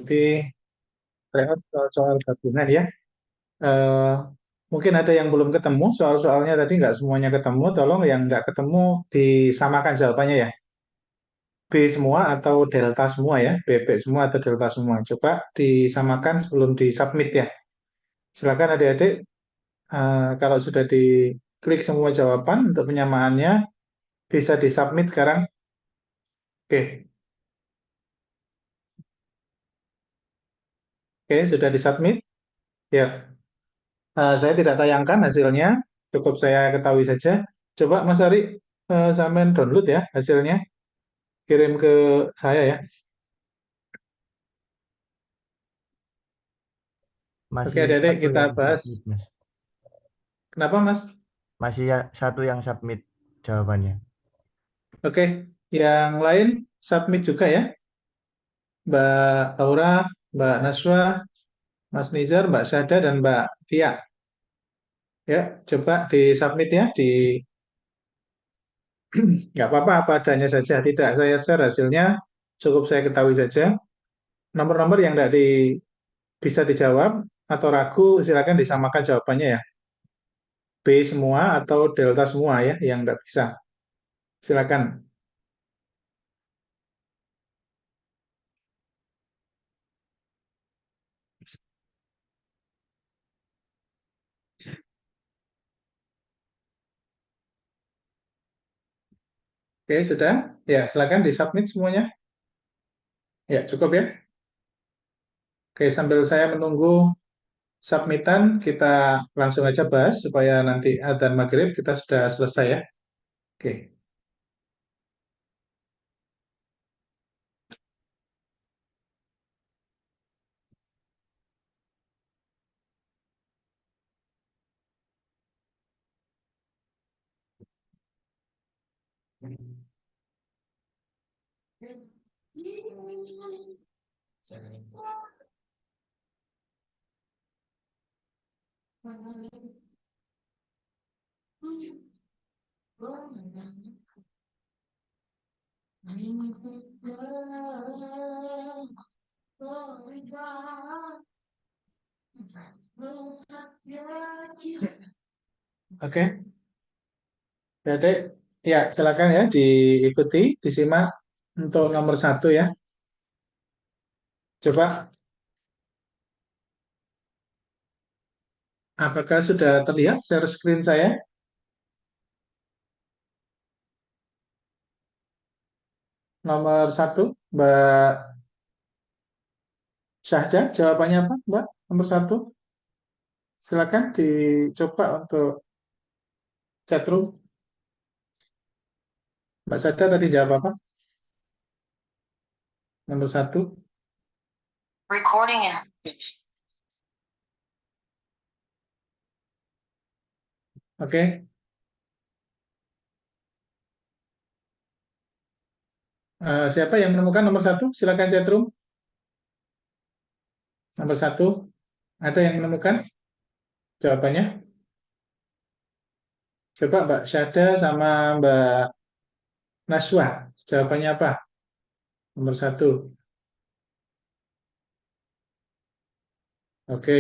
mengikuti tryout soal gabungan ya. Eh, Mungkin ada yang belum ketemu soal-soalnya tadi nggak semuanya ketemu. Tolong yang nggak ketemu disamakan jawabannya ya. B semua atau delta semua ya. BB semua atau delta semua. Coba disamakan sebelum disubmit ya. Silakan adik-adik kalau sudah diklik semua jawaban untuk penyamaannya bisa disubmit sekarang. Oke, oke sudah disubmit. Ya, saya tidak tayangkan hasilnya, cukup saya ketahui saja. Coba Mas Ari, sampean download ya hasilnya, kirim ke saya ya. Oke, Masih adik-adik satu kita yang bahas. submit, Mas. Kenapa Mas? Masih ya, satu yang submit jawabannya. Oke, yang lain submit juga ya. Mbak Aura, Mbak Naswa, Mas Nizar, Mbak Syada, dan Mbak Tia. Ya, coba disubmit ya. Nggak apa-apa, apa adanya saja. Tidak saya share hasilnya, cukup saya ketahui saja. Nomor-nomor yang tidak bisa dijawab atau ragu, silakan disamakan jawabannya ya. B semua atau delta semua ya, yang nggak bisa. Silakan. Oke, sudah. Ya, silakan disubmit semuanya. Ya, cukup ya. Oke, sambil saya menunggu submitan, kita langsung aja bahas supaya nanti adzan maghrib kita sudah selesai ya. Oke. Oke, jadi ya silakan ya diikuti, disimak untuk nomor satu ya. Coba, apakah sudah terlihat share screen saya? Nomor satu, Mbak Syahda, jawabannya apa, Mbak? Nomor satu, silakan dicoba untuk chatroom. Mbak Syahda tadi jawab apa? Nomor satu. Recording in Oke. Siapa yang menemukan nomor satu? Silakan chatroom. Nomor satu, ada yang menemukan jawabannya? Coba Mbak Syahda sama Mbak Naswa, jawabannya apa? Nomor satu. Oke,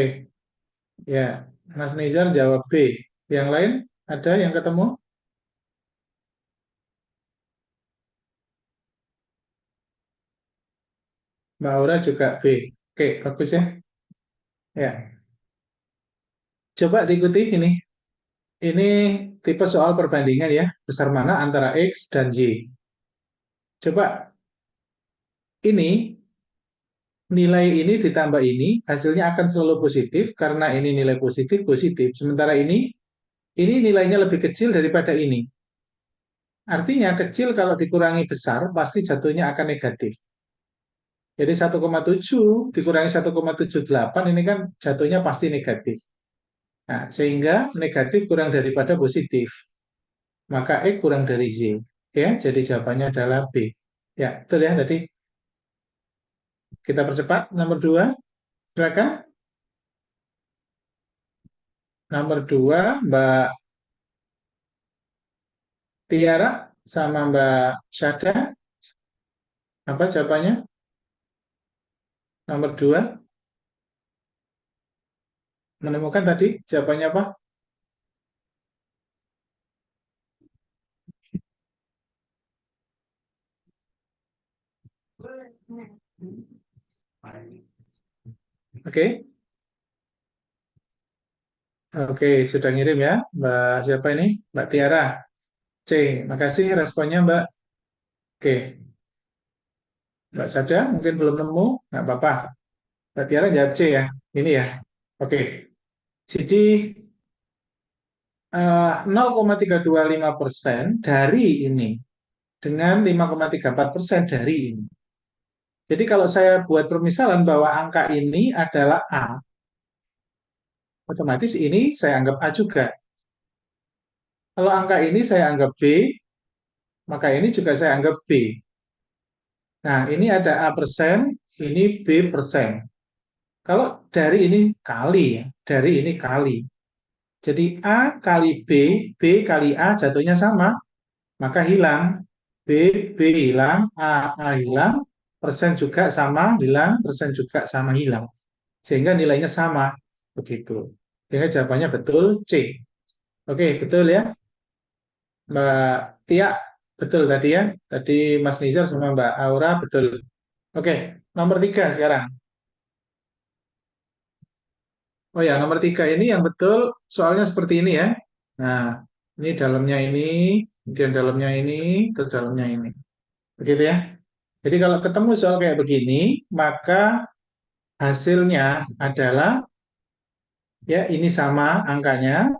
ya. Mas Nizar jawab B. Yang lain ada yang ketemu? Mbak Aura juga B. Oke, bagus ya. Ya, coba diikuti ini. Ini tipe soal perbandingan ya. Besar mana antara X dan Y. Coba ini nilai ini ditambah ini, hasilnya akan selalu positif karena ini nilai positif positif. Sementara ini nilainya lebih kecil daripada ini. Artinya kecil kalau dikurangi besar pasti jatuhnya akan negatif. Jadi 1,7 dikurangi 1,78 ini kan jatuhnya pasti negatif. Nah, sehingga negatif kurang daripada positif. Maka X kurang dari Y. Ya, jadi jawabannya adalah B. Ya, betul ya tadi. Kita percepat. Nomor 2, silakan. Nomor 2, Mbak Tiara sama Mbak Syada. Apa jawabannya? Nomor 2, menemukan tadi jawabannya apa? Oke, oke, sudah ngirim ya, Mbak siapa ini? Mbak Tiara. C, makasih responnya Mbak. Oke, Mbak Sada mungkin belum nemu, nggak apa-apa. Mbak Tiara jawab C ya, ini ya. Oke, jadi 0,325% dari ini dengan 5,34% dari ini. Jadi kalau saya buat permisalan bahwa angka ini adalah A, otomatis ini saya anggap A juga. Kalau angka ini saya anggap B, maka ini juga saya anggap B. Nah, ini ada A persen, ini B persen. Kalau dari ini kali ya, dari ini kali. Jadi A kali B kali A jatuhnya sama, maka hilang. B, B hilang, A hilang, persen juga sama, hilang, persen juga sama, hilang. Sehingga nilainya sama. Begitu. Sehingga jawabannya betul C. Oke, betul ya. Mbak Tia, betul tadi ya. Tadi Mas Nizar sama Mbak Aura, betul. Oke, nomor 3 sekarang. Oh ya, nomor 3 ini yang betul soalnya seperti ini ya. Nah, ini dalamnya ini, kemudian dalamnya ini, terus dalamnya ini. Begitu ya. Jadi kalau ketemu soal kayak begini, maka hasilnya adalah ya ini sama angkanya.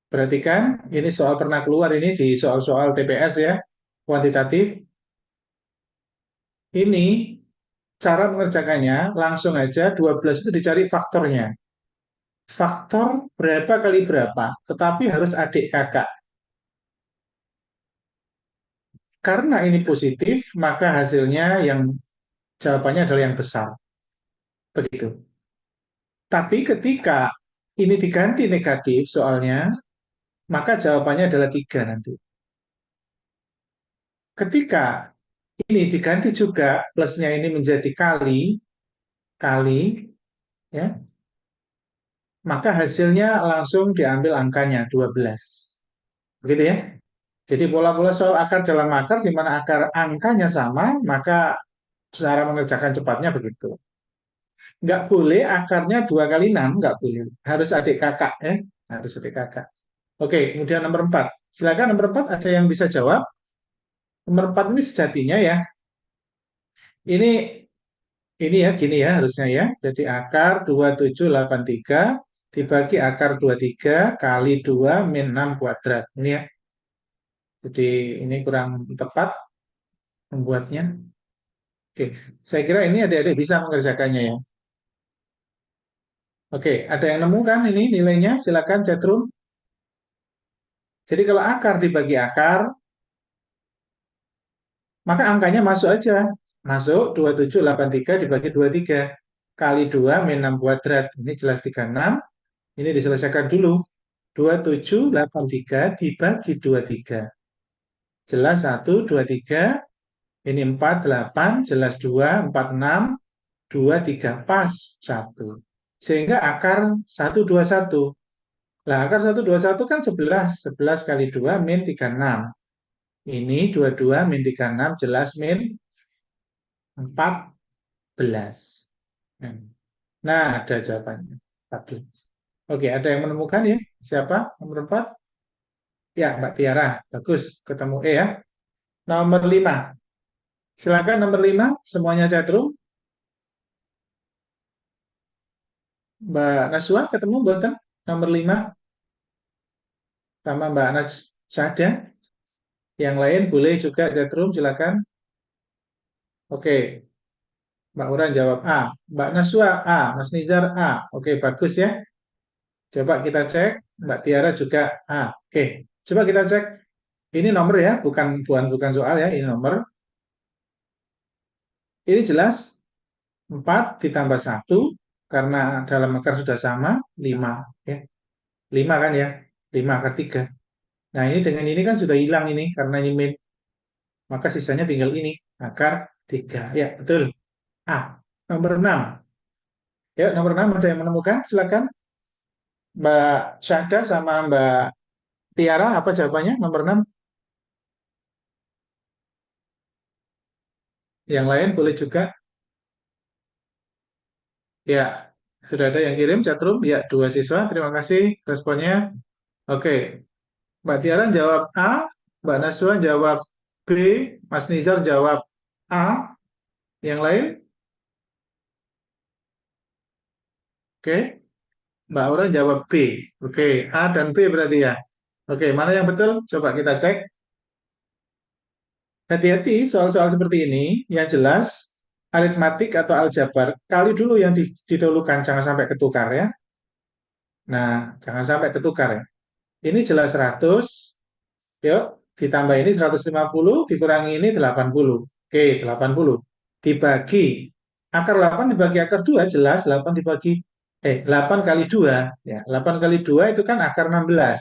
Berarti kan ini soal pernah keluar ini di soal-soal TPS ya, kuantitatif. Ini cara mengerjakannya langsung aja 12 itu dicari faktornya. Faktor berapa kali berapa, tetapi harus adik kakak. Karena ini positif, maka hasilnya yang jawabannya adalah yang besar. Begitu. Tapi ketika ini diganti negatif soalnya, maka jawabannya adalah 3 nanti. Ketika ini diganti juga plusnya ini menjadi kali, kali, ya, maka hasilnya langsung diambil angkanya 12. Begitu ya. Jadi pola-pola soal akar dalam akar, di mana akar angkanya sama, maka cara mengerjakan cepatnya begitu. Nggak boleh akarnya 2 kali 6, nggak boleh. Harus adik kakak, ya. Harus adik kakak. Oke, kemudian nomor 4. Silakan nomor 4 ada yang bisa jawab. Nomor 4 ini sejatinya ya. Ini ya, gini ya harusnya ya. Jadi akar 2783 dibagi akar 23 kali 2 min 6 kuadrat. Ini ya. Jadi ini kurang tepat membuatnya. Oke, saya kira ini adik-adik bisa mengerjakannya ya. Oke, ada yang nemu kan ini nilainya? Silakan chatroom. Jadi kalau akar dibagi akar, maka angkanya masuk aja. Masuk 2783 dibagi 23 kali 2 min 6 kuadrat. Ini jelas 36. Ini diselesaikan dulu. 2783 dibagi 23. Jelas 1, 23. Ini 48, jelas 2, 46, 2, 3, pas 1. Sehingga akar 121. Nah, akar 121 kan 11. 11 kali 2 min 36. Ini 22 min 36 jelas min 14. Nah, ada jawabannya. 14. Oke, ada yang menemukan ya? Siapa? Nomor 4? Ya, Mbak Tiara. Bagus, ketemu E ya. Nomor 5. Silakan nomor 5, semuanya chatroom. Mbak Naswa ketemu buatan nomor 5 sama Mbak Najada. Yang lain boleh juga chatroom, silakan. Oke, Mbak Uran jawab A. Mbak Naswa A. Mas Nizar A. Oke, bagus ya. Coba kita cek. Mbak Tiara juga A. Oke, coba kita cek. Ini nomor ya, bukan soal ya, ini nomor. Ini jelas 4 ditambah 1 karena dalam akar sudah sama 5 ya. 5 kan ya? 5 akar 3. Nah, ini dengan ini kan sudah hilang ini karena ini min. Maka sisanya tinggal ini akar 3. Ya, betul. A. Nomor 6. Ya, nomor 6 ada yang menemukan? Silakan. Mbak Syahda sama Mbak Tiara, apa jawabannya? Nomor 6. Yang lain boleh juga. Ya, sudah ada yang kirim chatroom. Ya, dua siswa. Terima kasih responnya. Oke, Mbak Tiara jawab A, Mbak Naswa jawab B, Mas Nizar jawab A. Yang lain? Oke, Mbak Aura jawab B. Oke, A dan B berarti ya. Oke, mana yang betul? Coba kita cek. Hati-hati soal-soal seperti ini, yang jelas aritmatik atau aljabar, kali dulu yang didahulukan, jangan sampai ketukar ya. Nah, jangan sampai ketukar ya. Ini jelas 100, yuk ditambah ini 150, dikurangi ini 80. Oke, 80. Dibagi, akar 8 dibagi akar 2, jelas 8 dibagi, 8 kali 2, ya 8 kali 2 itu kan akar 16.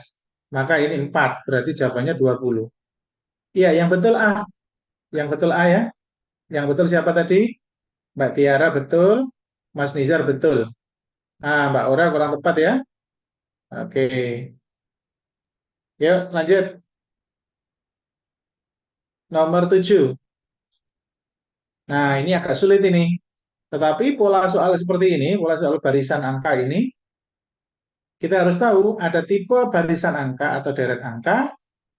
Maka ini 4, berarti jawabannya 20. Iya, yang betul A. Yang betul A ya. Yang betul siapa tadi? Mbak Tiara betul, Mas Nizar betul. Mbak Ora kurang tepat ya. Oke, yuk lanjut. Nomor 7. Nah, ini agak sulit ini. Tetapi pola soal seperti ini, pola soal barisan angka ini, kita harus tahu ada tipe barisan angka atau deret angka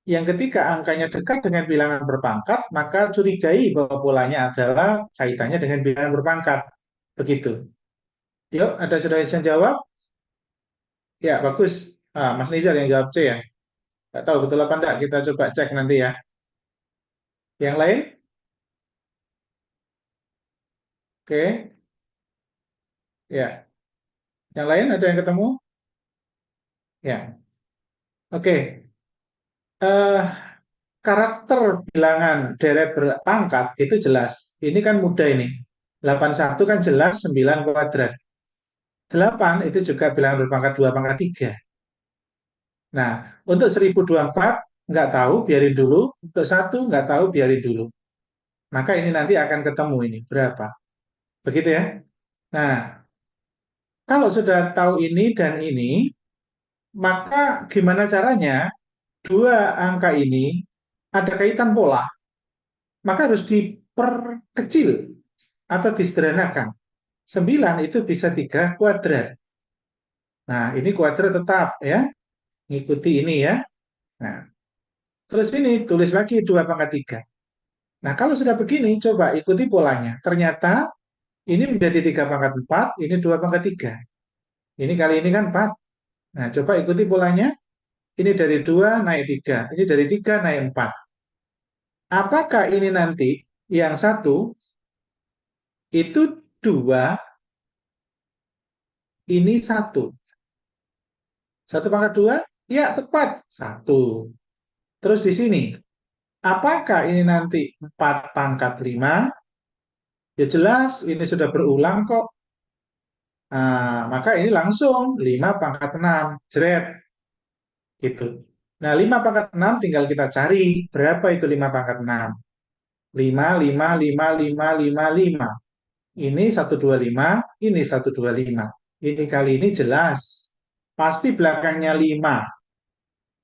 yang ketika angkanya dekat dengan bilangan berpangkat, maka curigai bahwa polanya adalah kaitannya dengan bilangan berpangkat. Begitu. Yuk, ada sudah yang jawab? Ya, bagus. Mas Nizar yang jawab C ya. Nggak tahu betul apa enggak, kita coba cek nanti ya. Yang lain? Oke, ya. Yang lain ada yang ketemu? Ya. Oke. Eh, karakter bilangan deret berpangkat itu jelas. Ini kan mudah ini. 81 kan jelas 9 kuadrat. 8 itu juga bilangan berpangkat 2 pangkat 3. Nah, untuk 1024 nggak tahu, biarin dulu. Untuk satu nggak tahu, biarin dulu. Maka ini nanti akan ketemu ini berapa. Begitu ya. Nah, kalau sudah tahu ini dan ini, maka gimana caranya dua angka ini ada kaitan pola, maka harus diperkecil atau disederhanakan. 9 itu bisa 3 kuadrat. Nah, ini kuadrat tetap ya, ngikuti ini ya. Nah, terus ini tulis lagi 2 pangkat 3. Nah, kalau sudah begini, coba ikuti polanya. Ternyata ini menjadi 3 pangkat 4, ini 2 pangkat 3. Ini kali ini kan 4. Nah, coba ikuti polanya. Ini dari 2 naik 3, ini dari 3 naik 4. Apakah ini nanti yang satu itu 2, ini satu. Satu pangkat 2, ya tepat. Satu. Terus di sini, apakah ini nanti 4 pangkat 5? Ya jelas, ini sudah berulang kok. Maka ini langsung 5 pangkat 6. Jeret. Gitu. Nah, 5 pangkat 6 tinggal kita cari. Berapa itu 5 pangkat 6? 5, 5, 5, 5, 5, 5. Ini 125, ini 125. Ini kali ini jelas. Pasti belakangnya 5.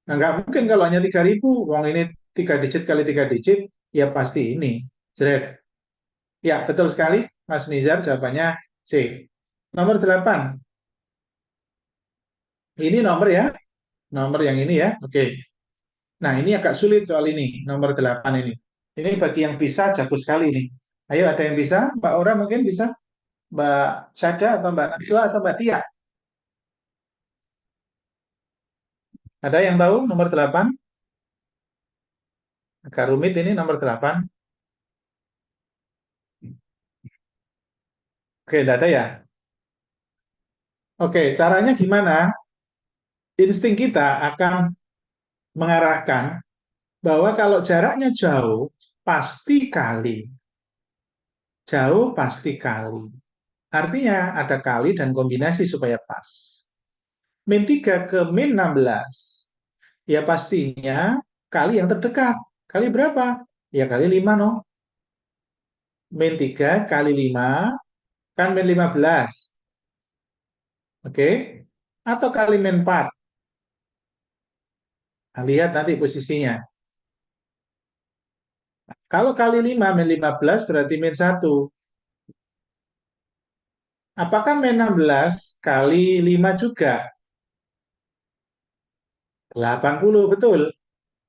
Nah, nggak mungkin kalau hanya 3.000. Uang ini 3 digit kali 3 digit, ya pasti ini. Jeret. Ya, betul sekali. Mas Nizar jawabannya C. Nomor 8. Ini nomor ya. Nomor yang ini ya. Oke. Nah, ini agak sulit soal ini. Nomor 8 ini. Ini bagi yang bisa, jago sekali ini. Ayo, ada yang bisa? Mbak Ora mungkin bisa? Mbak Syada atau Mbak Najwa atau Mbak Tia? Ada yang tahu nomor 8? Agak rumit ini nomor 8. Oke, tidak ada ya? Oke, caranya gimana? Insting kita akan mengarahkan bahwa kalau jaraknya jauh, pasti kali. Jauh pasti kali. Artinya ada kali dan kombinasi supaya pas. Min 3 ke min 16. Ya pastinya kali yang terdekat. Kali berapa? Ya kali 5 no. Min 3 kali 5 Kan min 15. Oke. Atau kali min 4. Nah, lihat nanti posisinya. Kalau kali 5 min 15 berarti min 1. Apakah min 16 kali 5 juga? 80, betul.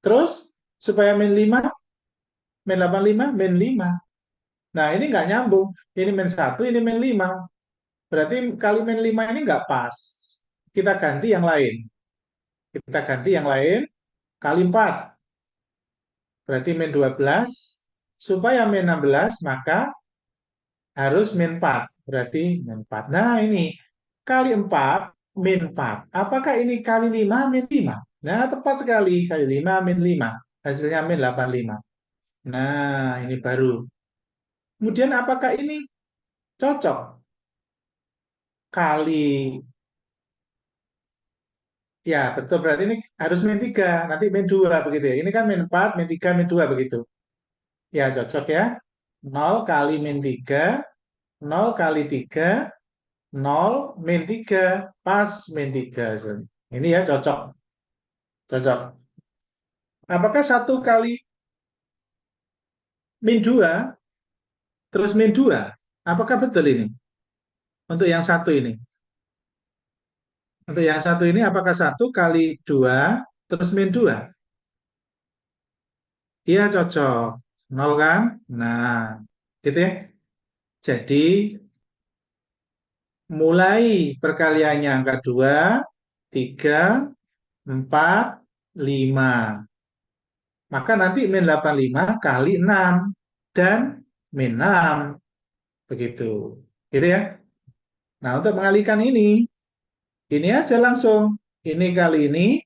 Terus, supaya min 5, min 85, min 5. Nah, ini nggak nyambung. Ini min 1, ini min 5. Berarti kali min 5 ini nggak pas. Kita ganti yang lain. Kita ganti yang lain kali 4. Berarti min 12. Supaya min 16, maka harus min 4. Berarti min 4. Nah, ini kali 4, min 4. Apakah ini kali 5, min 5? Nah, tepat sekali. Kali 5, min 5. Hasilnya min 85. Nah, ini baru. Kemudian apakah ini cocok? Kali, ya betul, berarti ini harus min 3. Nanti min 2 begitu ya. Ini kan min 4, min 3, min 2 begitu. Ya, cocok ya. 0 kali min 3, 0 kali 3, 0 min 3, pas min 3. Ini ya cocok. Cocok. Apakah 1 kali min 2 terus min 2? Apakah betul ini? Untuk yang satu ini. Untuk yang satu ini apakah 1 kali 2 terus min 2? Iya cocok. 0 kan? Nah, gitu ya. Jadi mulai perkaliannya angka 2, 3, 4, 5. Maka nanti min 85 kali 6 dan min 6. Begitu. Gitu ya. Nah, untuk mengalihkan ini aja langsung. Ini kali ini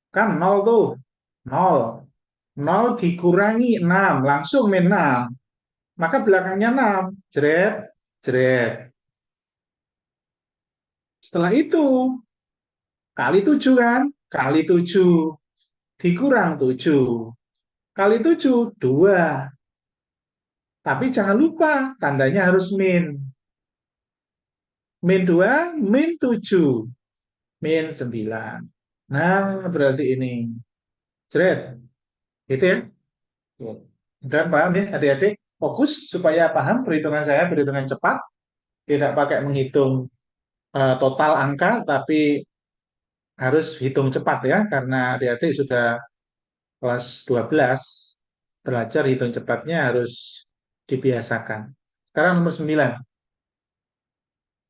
kan 0 tuh. 0. 0 dikurangi 6. Langsung min 6. Maka belakangnya 6. Jeret. Jeret. Setelah itu, kali 7 kan? Kali 7. Dikurang 7. Kali 7, 2. Tapi jangan lupa, tandanya harus min. Min 2, min 7. Min 9. Nah, berarti ini. Jeret. Gitu ya. Dan paham ya adik-adik? Fokus supaya paham perhitungan saya, perhitungan cepat. Tidak pakai menghitung total angka, tapi harus hitung cepat ya. Karena adik-adik sudah kelas 12, belajar hitung cepatnya harus dibiasakan. Sekarang nomor 9.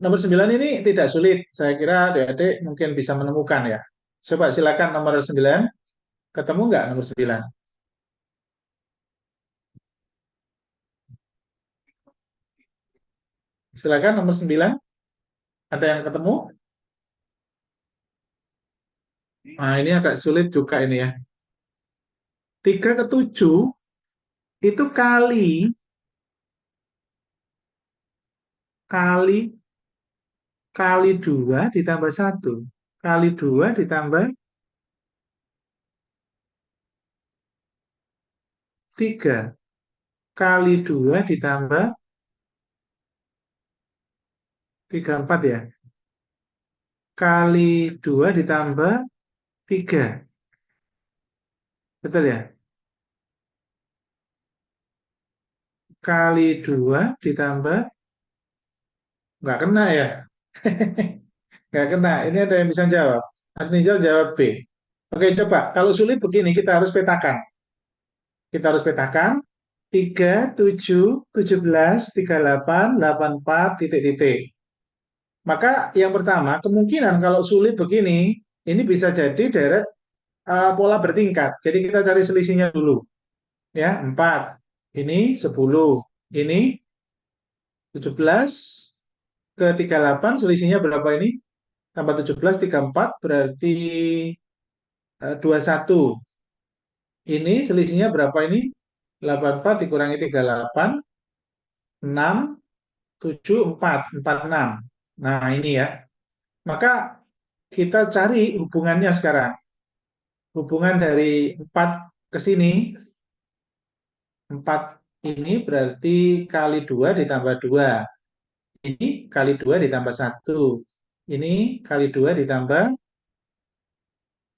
Nomor 9 ini tidak sulit. Saya kira adik-adik mungkin bisa menemukan ya. Coba silakan nomor 9. Ketemu nggak nomor 9? Silakan nomor 9. Ada yang ketemu? Nah, ini agak sulit juga ini ya. 3/7 itu kali kali 2 ditambah 1. Kali 2 ditambah 3. Kali 2 ditambah 34 ya. Kali 2 ditambah 3. Betul ya? Kali 2 ditambah, nggak kena ya? Nggak kena. Ini ada yang bisa jawab. Mas Nijal jawab B. Oke, coba. Kalau sulit begini, kita harus petakan. Kita harus petakan. 3, 7, 17, 38, 84, titik-titik. Maka yang pertama, kemungkinan kalau sulit begini, ini bisa jadi deret pola bertingkat. Jadi kita cari selisihnya dulu. Ya, 4. Ini 10. Ini 17 ke 38, selisihnya berapa ini? Tambah 17, 34, berarti 21. Ini selisihnya berapa ini? 84 dikurangi 38, 6, 7, 4, 46. Nah, ini ya. Maka kita cari hubungannya sekarang. Hubungan dari 4 ke sini, 4 ini berarti kali 2 ditambah 2. Ini kali 2 ditambah 1. Ini kali 2 ditambah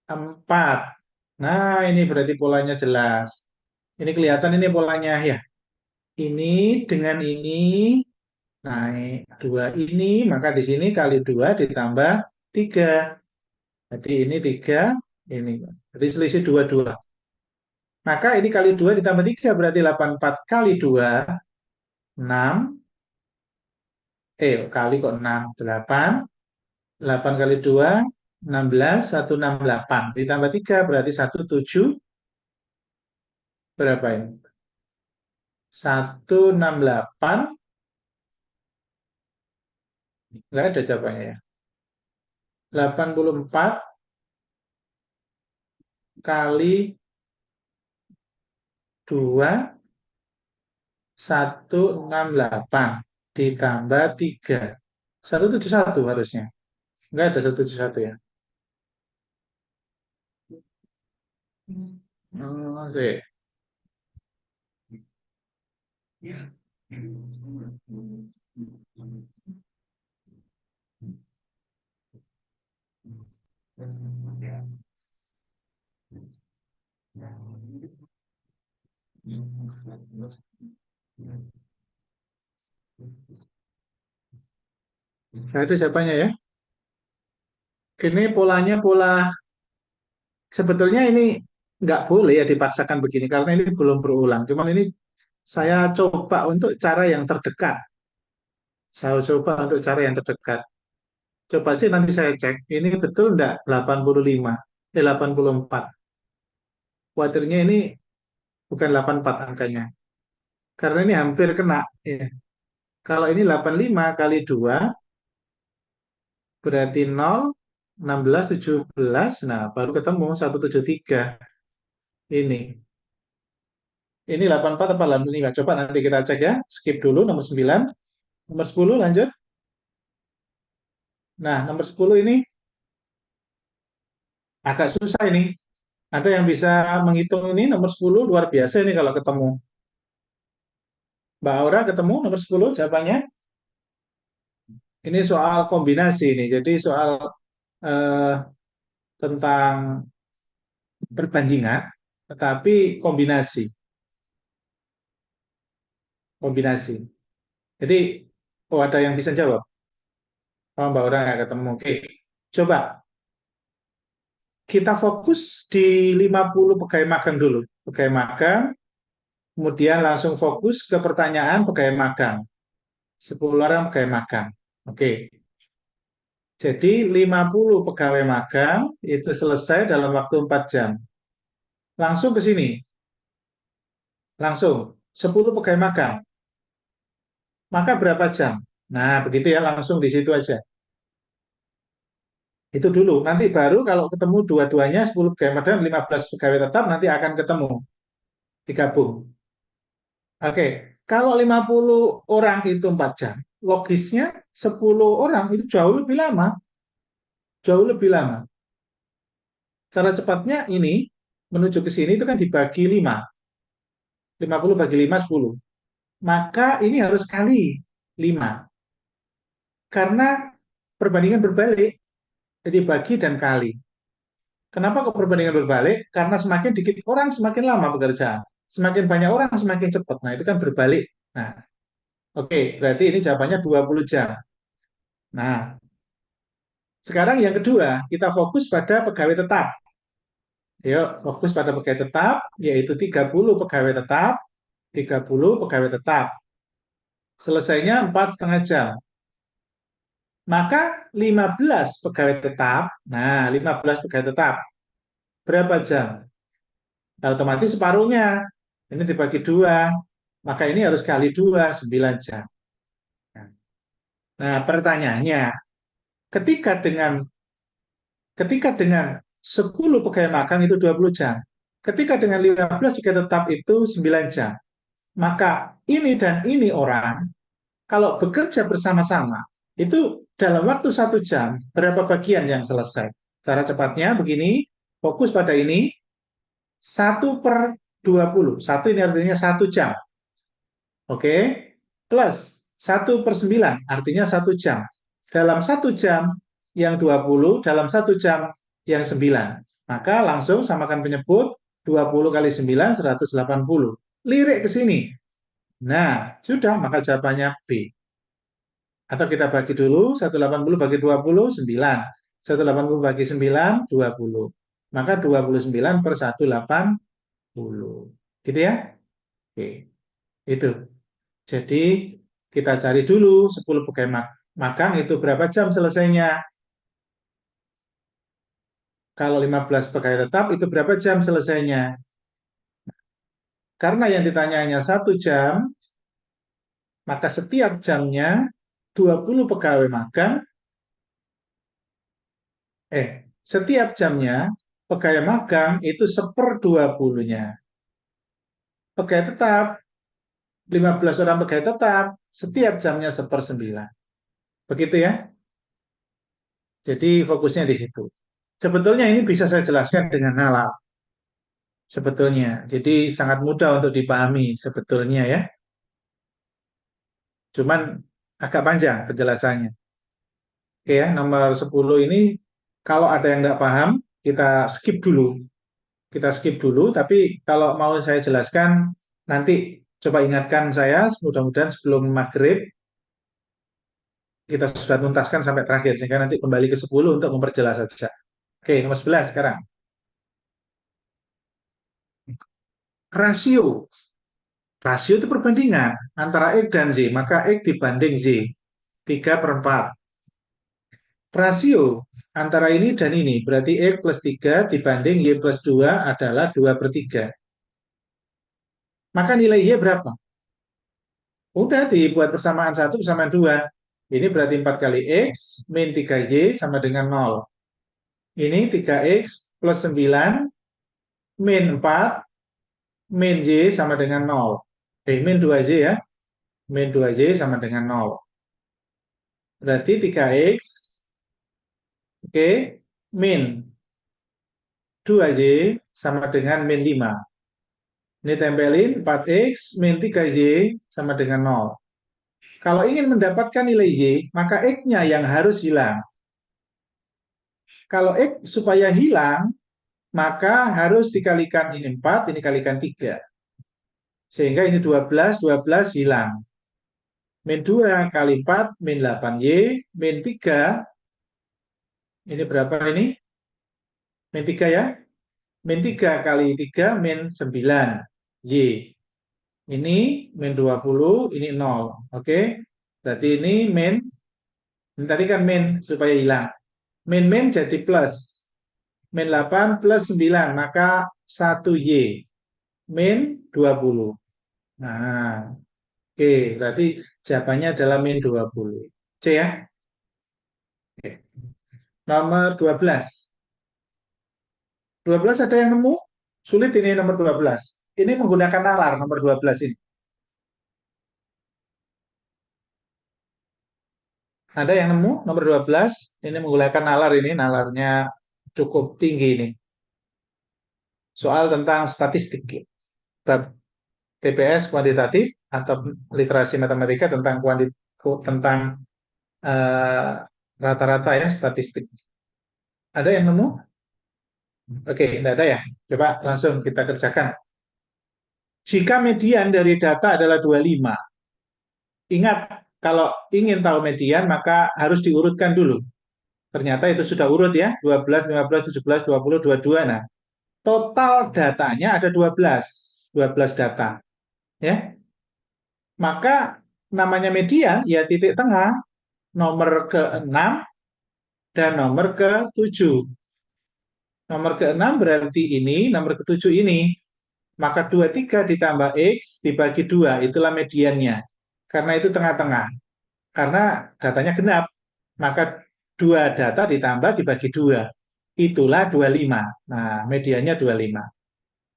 4. Nah, ini berarti polanya jelas. Ini kelihatan ini polanya ya. Ini dengan ini naik 2 ini, maka di sini kali 2 ditambah 3. Jadi ini 3, ini. Jadi selisih 2, 2. Maka ini kali 2 ditambah 3 berarti 84 kali 2, 6. Kali kok 6, 8. 8 kali 2, 16, 168. Ditambah 3 berarti 17, berapa ini? 168, nggak ada jawabannya ya. 84 kali 2, 168 ditambah 3. 171 harusnya. Nggak ada 171 ya. Oh, sih. Nah, itu siapanya ya? Ini polanya pola, sebetulnya ini nggak boleh ya dipaksakan begini karena ini belum berulang. Cuman ini saya coba untuk cara yang terdekat. Saya coba untuk cara yang terdekat. Coba sih nanti saya cek, ini betul enggak 85, 84. Khawatirnya ini bukan 84 angkanya. Karena ini hampir kena. Ya. Kalau ini 85 kali 2 berarti 0, 16, 17. Nah, baru ketemu 173. Ini. Ini 84 apa 85? Coba nanti kita cek ya. Skip dulu nomor 9. Nomor 10 lanjut. Nah, nomor 10 ini agak susah ini. Ada yang bisa menghitung ini nomor 10 luar biasa ini kalau ketemu. Mbak Aura ketemu nomor 10 jawabannya. Ini soal kombinasi nih. Jadi soal eh, tentang perbandingan, tetapi kombinasi. Kombinasi. Jadi, oh ada yang bisa jawab. Oh, Mbak Aura nggak ketemu. Oke, coba kita fokus di 50 pegawai magang dulu. Pegawai magang, kemudian langsung fokus ke pertanyaan pegawai magang. 10 orang pegawai magang. Oke, jadi 50 pegawai magang itu selesai dalam waktu 4 jam. Langsung ke sini, langsung 10 pegawai magang. Maka berapa jam? Nah, begitu ya, langsung di situ aja. Itu dulu. Nanti baru kalau ketemu dua-duanya 10 pegawai magang, 15 pegawai tetap nanti akan ketemu, digabung. Oke, kalau 50 orang itu 4 jam, logisnya 10 orang itu jauh lebih lama, jauh lebih lama. Cara cepatnya ini menuju ke sini itu kan dibagi 5, 50 bagi 5 10. Maka ini harus kali 5. Karena perbandingan berbalik, jadi bagi dan kali. Kenapa kok perbandingan berbalik? Karena semakin dikit orang semakin lama bekerja. Semakin banyak orang semakin cepat. Nah, itu kan berbalik. Nah, oke, berarti ini jawabannya 20 jam. Nah, sekarang yang kedua, kita fokus pada pegawai tetap. Yuk, fokus pada pegawai tetap, yaitu 30 pegawai tetap, 30 pegawai tetap. Selesainya 4,5 jam. Maka 15 pegawai tetap, nah 15 pegawai tetap, berapa jam? Nah, otomatis separuhnya, ini dibagi 2, maka ini harus kali 2, 9 jam. Nah, pertanyaannya, ketika dengan ketika dengan 10 pegawai magang itu 20 jam, ketika dengan 15 pegawai tetap itu 9 jam, maka ini dan ini orang, kalau bekerja bersama-sama, itu dalam waktu 1 jam, berapa bagian yang selesai? Cara cepatnya begini, fokus pada ini, 1/20. Satu ini artinya 1 jam. Oke, plus 1/9, artinya 1 jam. Dalam 1 jam yang 20, dalam 1 jam yang 9. Maka langsung samakan penyebut 20 kali 9, 180. Lirik ke sini. Nah, sudah, maka jawabannya B. Atau kita bagi dulu, 180 bagi 20, 9. 180 bagi 9, 20. Maka 29/180. Gitu ya? Oke, itu. Jadi kita cari dulu 10 pegawai magang itu berapa jam selesainya. Kalau 15 pegawai tetap itu berapa jam selesainya. Karena yang ditanyanya 1 jam, maka setiap jamnya 20 pegawai magang, setiap jamnya pegawai magang itu 1/20-nya. Pegawai tetap, 15 orang pegawai tetap, setiap jamnya 1/9. Begitu ya. Jadi fokusnya di situ. Sebetulnya ini bisa saya jelaskan dengan nalar. Sebetulnya. Jadi sangat mudah untuk dipahami sebetulnya ya. Cuman agak panjang penjelasannya. Oke ya, nomor 10 ini kalau ada yang nggak paham, kita skip dulu. Kita skip dulu, tapi kalau mau saya jelaskan, nanti coba ingatkan saya, mudah-mudahan sebelum maghrib, kita sudah tuntaskan sampai terakhir, sehingga nanti kembali ke 10 untuk memperjelas saja. Oke, nomor 11 sekarang. Rasio. Rasio itu perbandingan antara X dan Z, maka X dibanding Z. 3/4. Rasio antara ini dan ini, berarti X plus 3 dibanding Y plus 2 adalah 2/3. Maka nilai Y berapa? Udah dibuat persamaan 1, persamaan 2. Ini berarti 4 kali X min 3Y sama dengan 0. Ini 3X plus 9 min 4 min Y sama dengan 0. Min 2Y ya. Min 2Y sama dengan 0. Berarti 3X, oke, min 2Y sama dengan min 5. Ini tempelin 4X min 3Y sama dengan 0. Kalau ingin mendapatkan nilai Y, maka X-nya yang harus hilang. Kalau X supaya hilang, maka harus dikalikan ini 4, ini kalikan 3. Sehingga ini 12, 12 hilang. Min 2 kali 4, min 8Y, min 3, ini berapa ini? Min 3 ya? Min 3 kali 3, min 9Y. Ini min 20, ini 0. Oke? Berarti ini tadi kan min supaya hilang. Min jadi plus. Min 8 plus 9, maka 1Y. Min 20. Nah, oke, berarti jawabannya adalah min 20. C ya? Oke. Nomor 12. 12 ada yang nemu? Sulit ini nomor 12. Ini menggunakan nalar nomor 12 ini. Ada yang nemu nomor 12? Ini menggunakan nalar ini, nalarnya cukup tinggi ini. Soal tentang statistik. Bab TPS kuantitatif atau literasi matematika tentang tentang eh, rata-rata ya statistik. Ada yang nemu? Oke, tidak ada ya. Coba langsung kita kerjakan. Jika median dari data adalah 25, ingat kalau ingin tahu median maka harus diurutkan dulu. Ternyata itu sudah urut ya, 12, 15, 17, 20, 22. Nah, total datanya ada 12, 12 data. Ya, maka namanya median ya titik tengah nomor ke-6 dan nomor ke-7. Nomor ke-6 berarti ini, nomor ke-7 ini. Maka 23 ditambah X dibagi 2, itulah mediannya. Karena itu tengah-tengah. Karena datanya genap, maka 2 data ditambah dibagi 2. Itulah 25. Nah, mediannya 25.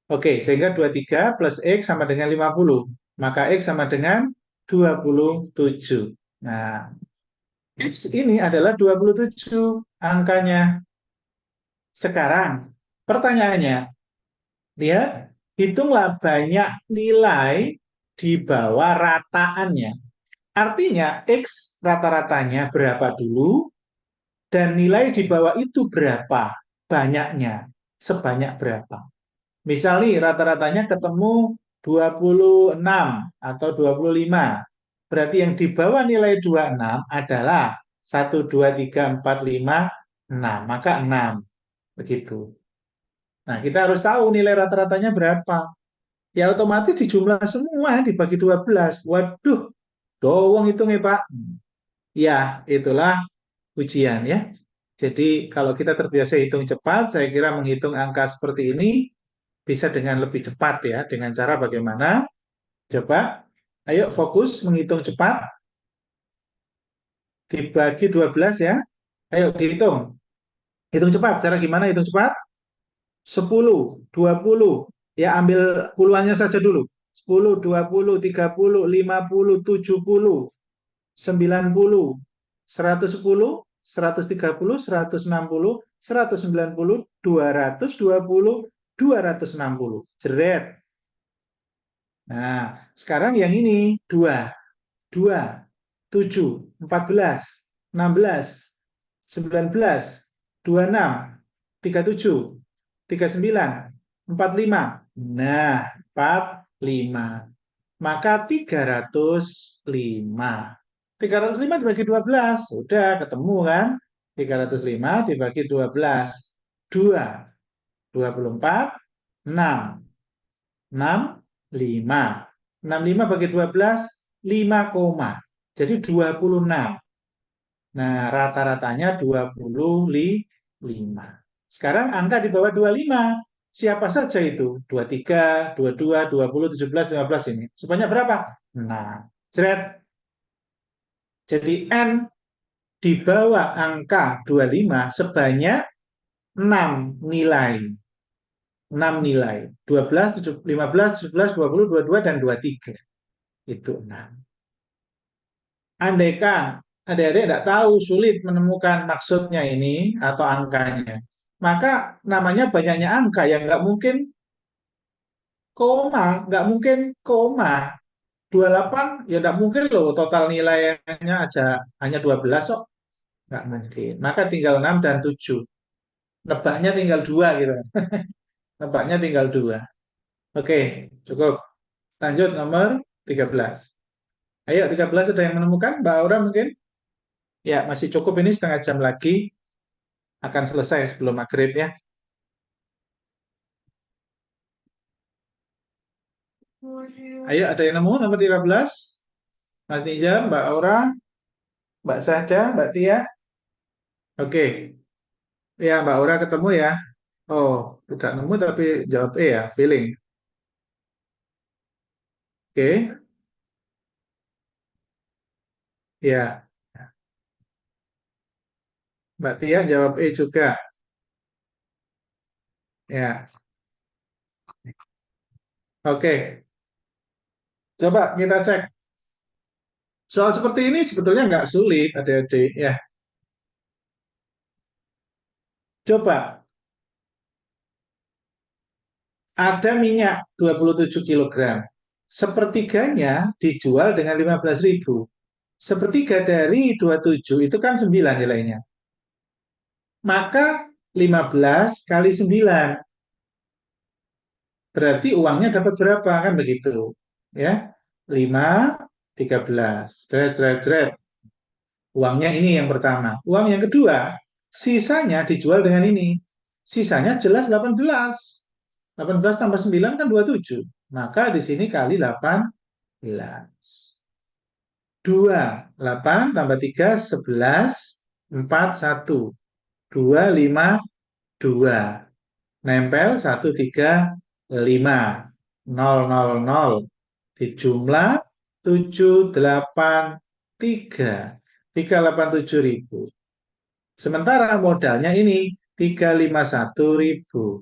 Oke, sehingga 23 plus X sama dengan 50. Maka X sama dengan 27. Nah, X ini adalah 27 angkanya. Sekarang, pertanyaannya, lihat, hitunglah banyak nilai di bawah rataannya. Artinya X rata-ratanya berapa dulu, dan nilai di bawah itu berapa banyaknya, sebanyak berapa. Misal nih rata-ratanya ketemu 26 atau 25. Berarti yang di bawah nilai 26 adalah 1, 2, 3, 4, 5, 6. Maka 6. Begitu. Nah, kita harus tahu nilai rata-ratanya berapa. Ya otomatis dijumlah semua dibagi 12. Waduh, dowong hitungnya Pak. Ya, itulah ujian ya. Jadi kalau kita terbiasa hitung cepat, saya kira menghitung angka seperti ini bisa dengan lebih cepat ya. Dengan cara bagaimana? Coba, ayo fokus menghitung cepat. Dibagi 12 ya. Ayo dihitung. Hitung cepat. Cara gimana hitung cepat? 10, 20. Ya ambil puluhannya saja dulu. 10, 20, 30, 50, 70, 90, 110, 130, 160, 190, 220, 260. Jeret. Nah, sekarang yang ini 2, 2, 7, 14, 16, 19, 26, 37, 39, 45. Nah, 45. Maka 305. 305 dibagi 12. Sudah ketemu kan? 305 dibagi 12. 2. 24. 6. 6, 5. 65 bagi 12, 5 koma. Jadi 26. Nah, rata-ratanya 25. Sekarang angka di bawah 25. Siapa saja itu? 23, 22, 20, 17, 15 ini. Sebanyak berapa? Nah, jret. Jadi N di bawah angka 25 sebanyak 6 nilai. 6 nilai. 12, 15, 17, 20, 22, dan 23. Itu 6. Andaikan adik-adik tidak tahu, sulit menemukan maksudnya ini atau angkanya, maka namanya banyaknya angka yang nggak mungkin koma, nggak mungkin koma. 28 ya nggak mungkin loh total nilainya aja hanya 12 kok. Nggak mungkin. Maka tinggal 6 dan 7. Nebaknya tinggal 2 gitu. Nebaknya tinggal 2. Oke, cukup. Lanjut nomor 13. Ayo 13 ada yang menemukan? Mbak Aura mungkin? Ya, masih cukup ini setengah jam lagi. Akan selesai sebelum maghrib ya. Ayo, ada yang nemu nomor 13? Mas Nizam, Mbak Aura, Mbak Sada, Mbak Tia. Oke, ya Mbak Aura ketemu ya. Oh, tidak nemu tapi jawab E ya, feeling. Oke, ya. Mbak Tia jawab E juga. Ya, oke. Coba kita cek. Soal seperti ini sebetulnya nggak sulit, adik-adik. Ya, coba. Ada minyak 27 kilogram. Sepertiganya dijual dengan 15.000. Sepertiga dari 27 itu kan 9 nilainya. Maka 15 kali 9. Berarti uangnya dapat berapa? Kan begitu. Ya. 5, 13. Jret, jret, jret. Uangnya ini yang pertama. Uang yang kedua, sisanya dijual dengan ini. Sisanya jelas 18. 18 tambah 9 kan 27. Maka di sini kali 18. 2, 8 tambah 3, 11, 4, 1. 2, 5, 2. Nempel 1, 3, 5. 0, 0, 0. Dijumlah 7, 8, 3. 387.000. Sementara modalnya ini 351.000.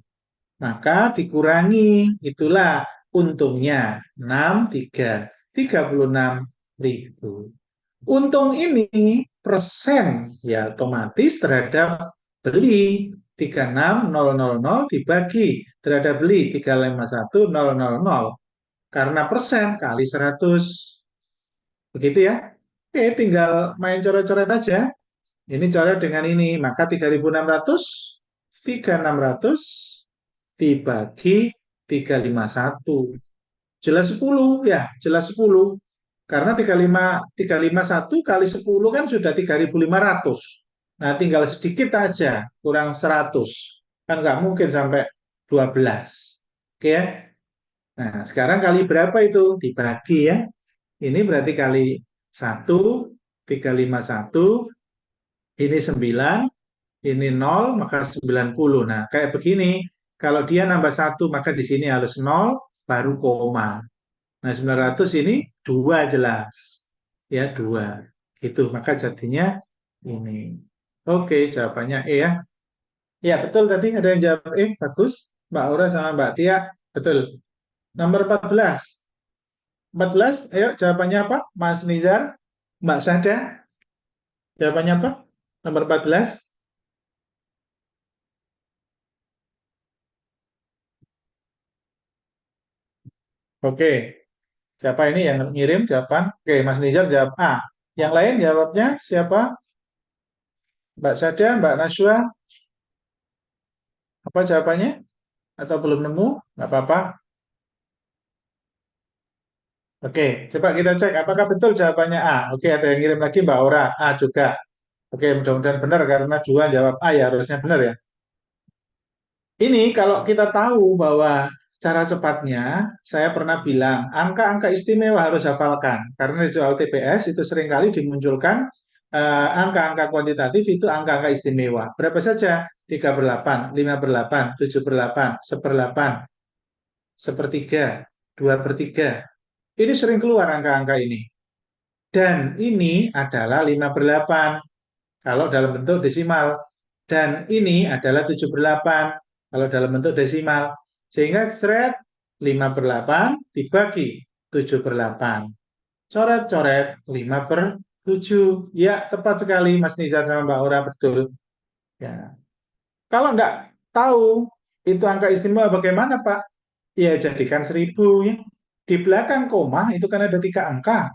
Maka dikurangi, itulah untungnya 6, 3, 36.000. Untung ini persen ya otomatis terhadap beli 36.000 dibagi terhadap beli 351.000 karena persen kali 100. Begitu ya. Oke, tinggal main coret-coret aja. Ini coret dengan ini, maka 3.600 dibagi 351. Jelas 10 ya, jelas 10. Karena 351 kali 10 kan sudah 3.500. Nah, tinggal sedikit aja, kurang 100. Kan nggak mungkin sampai 12. Oke ya? Nah, sekarang kali berapa itu? Dibagi ya. Ini berarti kali 1, 351, ini 9, ini 0, maka 90. Nah, kayak begini. Kalau dia nambah 1, maka di sini harus 0, baru koma. Nah, 900 ini 2 jelas. Ya, 2. Gitu, maka jadinya ini. Oke, jawabannya E ya. Ya, betul tadi ada yang jawab E. Bagus. Mbak Aura sama Mbak Tia. Betul. Nomor 14. 14, ayo jawabannya apa? Mas Nizar, Mbak Syahda, jawabannya apa? Nomor 14. Oke, siapa ini yang ngirim jawaban? Oke, Mas Nizar jawab A. Yang lain jawabnya siapa? Mbak Syahda, Mbak Naswa, apa jawabannya? Atau belum nemu? Nggak apa-apa. Oke, coba kita cek apakah betul jawabannya A. Oke, ada yang ngirim lagi Mbak Aura, A juga. Oke, mudah-mudahan benar karena dua jawab A ya, harusnya benar ya. Ini kalau kita tahu bahwa cara cepatnya, saya pernah bilang, angka-angka istimewa harus hafalkan. Karena di soal TPS itu seringkali dimunculkan angka-angka kuantitatif itu angka-angka istimewa. Berapa saja? 3 per 8, 5 per 8, 7 per 8, 1/8, sepertiga, 2 per 3. Ini sering keluar angka-angka ini. Dan ini adalah 5 per 8 kalau dalam bentuk desimal. Dan ini adalah 7 per 8 kalau dalam bentuk desimal. Sehingga seret 5 per 8 dibagi 7 per 8. Coret-coret 5 per 7. Ya, tepat sekali Mas Nizar sama Mbak Aura, betul. Ya. Kalau nggak tahu itu angka istimewa bagaimana Pak? Ya, jadikan 1.000 ya. Di belakang koma itu kan ada 3 angka.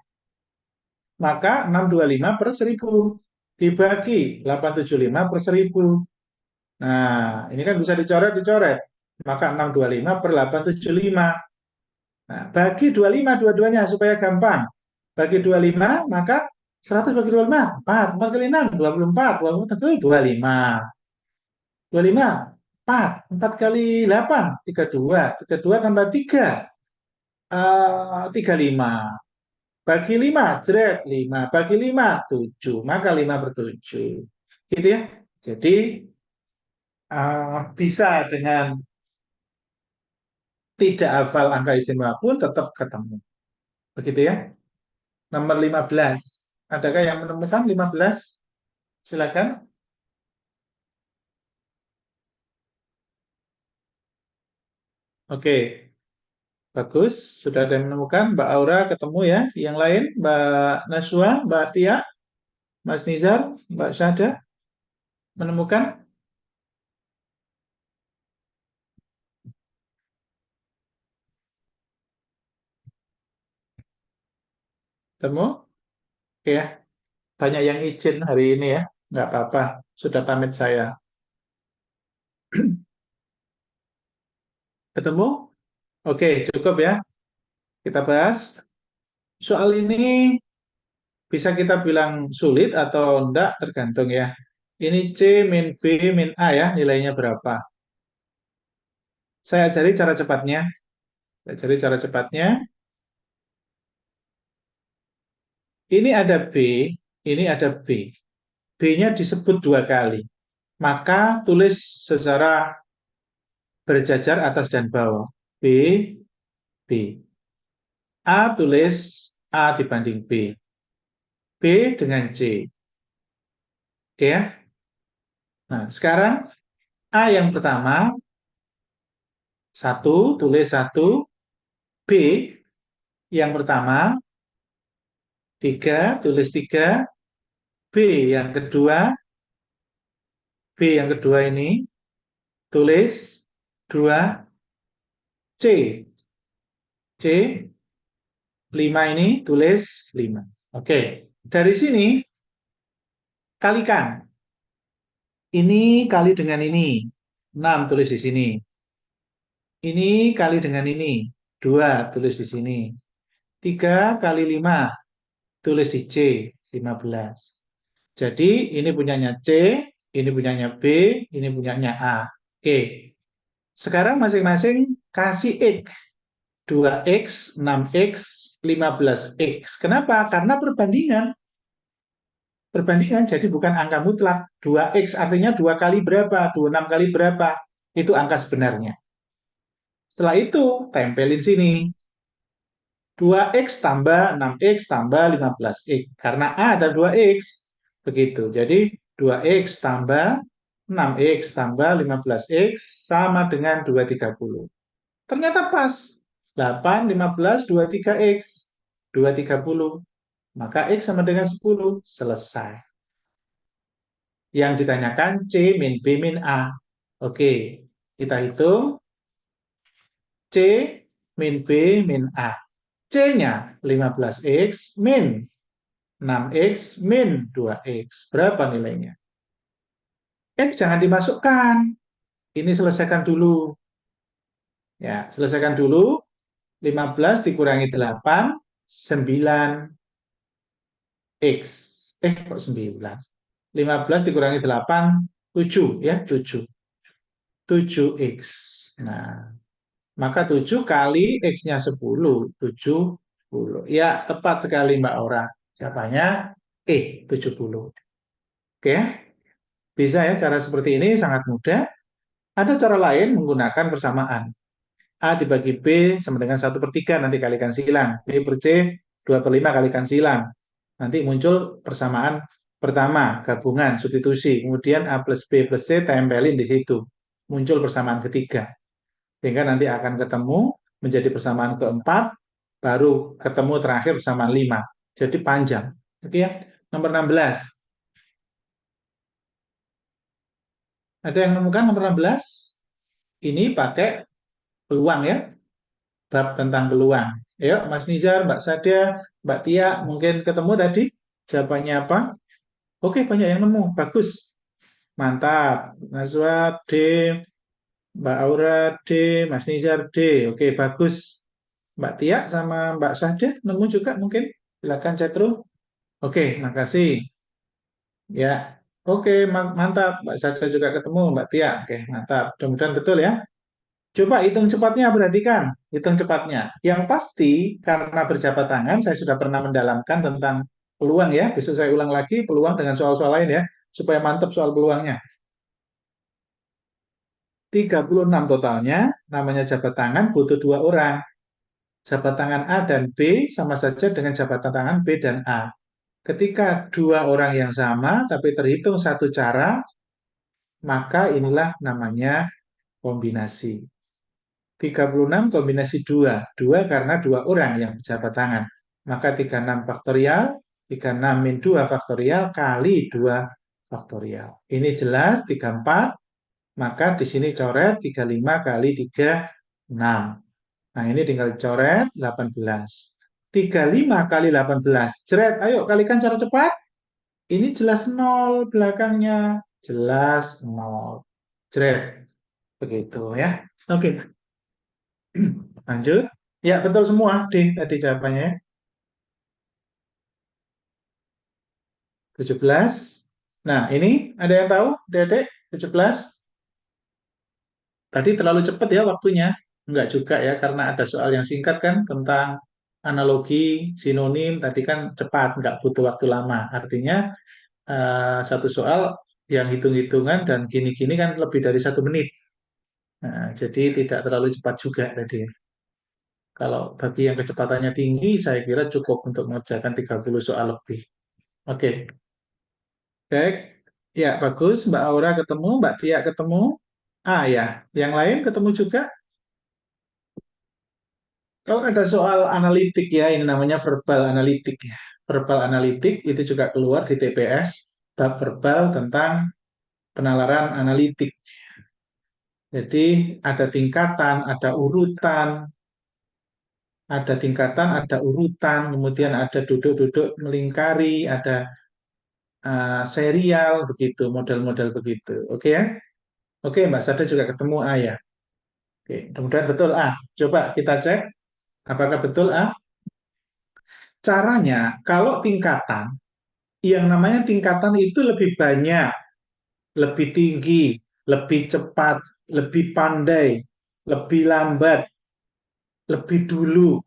Maka 625 per 1.000 dibagi 875 per 1.000. Nah, ini kan bisa dicoret-dicoret. Maka 625 per 875. Nah, bagi 25 dua-duanya supaya gampang. Bagi 25, maka 100 bagi 25, 4. 4 kali 6, 24. 24 itu 25. 25, 4. 4 kali 8, 32. 32 tambah 3, 35. Bagi 5, jeret 5. Bagi 5, 7. Maka 5 per 7. Gitu ya. Jadi, bisa dengan tidak hafal angka istimewa pun tetap ketemu. Begitu ya. Nomor 15. Adakah yang menemukan 15? Silakan. Oke, bagus. Sudah ada yang menemukan. Mbak Aura ketemu ya. Yang lain, Mbak Naswa, Mbak Tia, Mas Nizar, Mbak Syahda menemukan? Temu? Oke ya. Banyak yang izin hari ini ya. Nggak apa-apa. Sudah pamit saya. Ketemu? Oke, cukup ya. Kita bahas. Soal ini bisa kita bilang sulit atau enggak tergantung ya. Ini C min B min A ya, nilainya berapa? Saya cari cara cepatnya. Saya cari cara cepatnya. Ini ada B, ini ada B. B-nya disebut 2 kali. Maka tulis secara berjajar atas dan bawah. B, B. A tulis A dibanding B. B dengan C. Oke ya? Nah, sekarang A yang pertama, 1, tulis 1. B yang pertama, 3, tulis 3. B yang kedua, B yang kedua ini, tulis 2. C, C 5 ini tulis 5. Oke. Dari sini, kalikan. Ini kali dengan ini. 6 tulis di sini. Ini kali dengan ini. 2 tulis di sini. 3 kali 5 tulis di C. 15. Jadi ini punyanya C, ini punyanya B, ini punyanya A. Oke. Sekarang masing-masing kasih X. 2X, 6X, 15X. Kenapa? Karena perbandingan. Perbandingan, jadi bukan angka mutlak. 2X artinya 2 kali berapa? 26 kali berapa? Itu angka sebenarnya. Setelah itu, tempelin sini. 2X tambah 6X tambah 15X. Karena A ada 2X. Begitu. Jadi 2X tambah 6X tambah 15X sama dengan 230. Ternyata pas. 8, 15, 23X. 230. Maka X sama dengan 10. Selesai. Yang ditanyakan C min B min A. Oke, kita hitung C min B min A. C-nya 15X min 6X min 2X. Berapa nilainya? X jangan dimasukkan. Ini selesaikan dulu. Ya, selesaikan dulu. 15 dikurangi 8, 9X. Kok 9? 15 dikurangi 8, 7 ya, 7. 7X. Nah, maka 7 kali X-nya 10, 70. Ya, tepat sekali Mbak Aura. Jawabannya 70. Oke, bisa ya cara seperti ini sangat mudah. Ada cara lain menggunakan persamaan. A dibagi B sama dengan 1/3, nanti kalikan silang. B per C, 2/5 kalikan silang. Nanti muncul persamaan pertama, gabungan, substitusi. Kemudian A plus B plus C tempelin di situ. Muncul persamaan ketiga. Sehingga nanti akan ketemu menjadi persamaan keempat, baru ketemu terakhir persamaan 5. Jadi panjang. Oke ya. Nomor 16. Ada yang menemukan nomor 16? Ini pakai peluang ya. Bab tentang peluang. Ayo Mas Nizar, Mbak Sada, Mbak Tia, mungkin ketemu tadi jawabannya apa? Oke, banyak yang nemu. Bagus. Mantap. Mas Wad, D, Mbak Aura, D, Mas Nizar, D. Oke, bagus. Mbak Tia sama Mbak Sada nemu juga mungkin. Silakan chatroom. Oke, makasih. Ya, oke, mantap. Mbak Sada juga ketemu, Mbak Tia. Oke, mantap. Mudah-mudahan betul ya. Coba hitung cepatnya, perhatikan. Hitung cepatnya. Yang pasti, karena berjabat tangan, saya sudah pernah mendalamkan tentang peluang ya. Besok saya ulang lagi peluang dengan soal-soal lain ya. Supaya mantap soal peluangnya. 36 totalnya, namanya jabat tangan butuh 2 orang. Jabat tangan A dan B sama saja dengan jabatan tangan B dan A. Ketika 2 orang yang sama, tapi terhitung satu cara, maka inilah namanya kombinasi. 36 kombinasi 2. 2 karena 2 orang yang berjabat tangan. Maka 36 faktorial, 36 min 2 faktorial kali 2 faktorial. Ini jelas 34, maka di sini coret 35 kali 3, 6. Nah, ini tinggal coret 18. 35 kali 18. Jeret, ayo kalikan cara cepat. Ini jelas 0 belakangnya. Jelas 0. Jeret. Begitu ya. Oke, lanjut. Ya, betul semua. D tadi jawabannya. 17. Nah, ini ada yang tahu? Dedek, 17. Tadi terlalu cepat ya waktunya. Enggak juga ya, karena ada soal yang singkat kan tentang analogi, sinonim. Tadi kan cepat, enggak butuh waktu lama. Artinya satu soal yang hitung-hitungan dan gini-gini kan lebih dari 1 menit. Nah, jadi tidak terlalu cepat juga tadi. Kalau bagi yang kecepatannya tinggi, saya kira cukup untuk mengerjakan 30 soal lebih. Oke, baik. Ya, bagus. Mbak Aura ketemu, Mbak Tia ketemu. Ah ya, yang lain ketemu juga. Kalau ada soal analitik ya, ini namanya verbal analitik ya. Verbal analitik itu juga keluar di TPS, bab verbal tentang penalaran analitik. Jadi ada tingkatan, ada urutan, Ada tingkatan, ada urutan, kemudian ada duduk-duduk melingkari, ada serial, begitu, model-model begitu. Oke ya? Oke, Mbak Sada juga ketemu A ya. Oke, mudah-mudahan betul A. Coba kita cek apakah betul A. Caranya, kalau tingkatan, yang namanya tingkatan itu lebih banyak, lebih tinggi, lebih cepat, lebih pandai, lebih lambat, lebih dulu.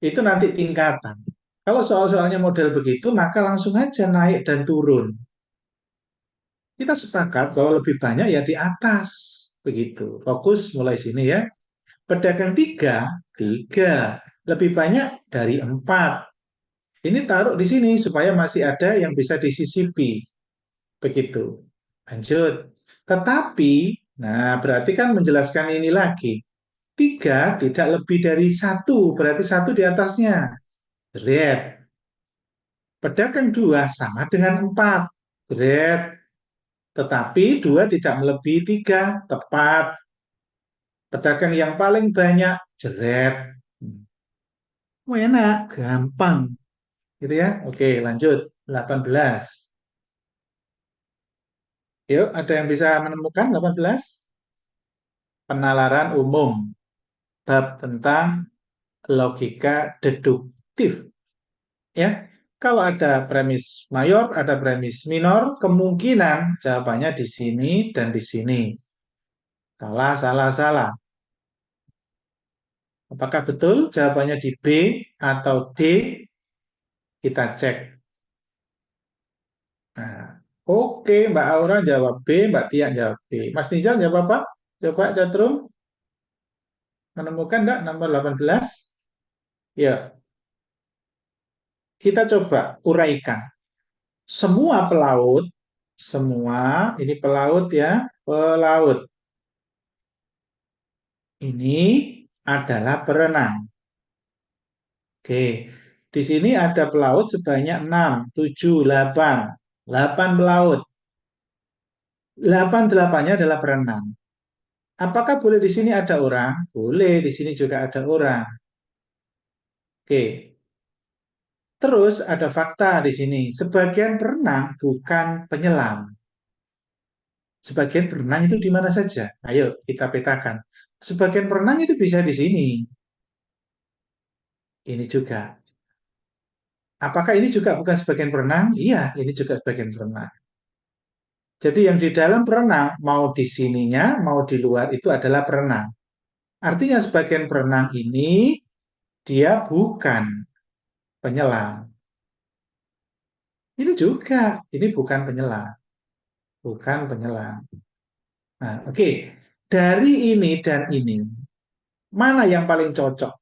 Itu nanti tingkatan. Kalau soal-soalnya model begitu, maka langsung aja naik dan turun. Kita sepakat bahwa lebih banyak ya di atas. Begitu. Fokus mulai sini ya. Pedagang tiga, tiga. Lebih banyak dari empat. Ini taruh di sini supaya masih ada yang bisa disisipi. Begitu. Lanjut. Tetapi, nah berarti kan menjelaskan ini lagi. Tiga tidak lebih dari satu, berarti satu di atasnya. Red. Pedagang dua sama dengan empat. Red. Tetapi dua tidak melebihi tiga. Tepat. Pedagang yang paling banyak. Jeret. Oh, enak. Gampang. Gitu ya. Oke, lanjut. 18. Yuk, ada yang bisa menemukan 18? Penalaran umum. Bab tentang logika deduktif. Ya, kalau ada premis mayor, ada premis minor, kemungkinan jawabannya di sini dan di sini. Salah, salah, salah. Apakah betul jawabannya di B atau D? Kita cek. Nah, oke, Mbak Aura jawab B, Mbak Tia jawab B. Mas Nizam jawab apa? Coba Catrum menemukan enggak nomor 18? Ya, kita coba uraikan. Semua pelaut, semua ini pelaut ya, pelaut ini adalah berenang. Oke, di sini ada pelaut sebanyak 6, 7, 8. 8 pelaut. 8-8-nya adalah berenang. Apakah boleh di sini ada orang? Boleh, di sini juga ada orang. Oke, terus ada fakta di sini. Sebagian berenang bukan penyelam. Sebagian berenang itu di mana saja? Ayo kita petakan. Sebagian berenang itu bisa di sini. Ini juga. Apakah ini juga bukan sebagian berenang? Iya, ini juga sebagian berenang. Jadi yang di dalam berenang, mau di sininya, mau di luar, itu adalah berenang. Artinya sebagian berenang ini, dia bukan penyelam. Ini juga, ini bukan penyelam. Bukan penyelam. Nah, oke. Dari ini dan ini, mana yang paling cocok?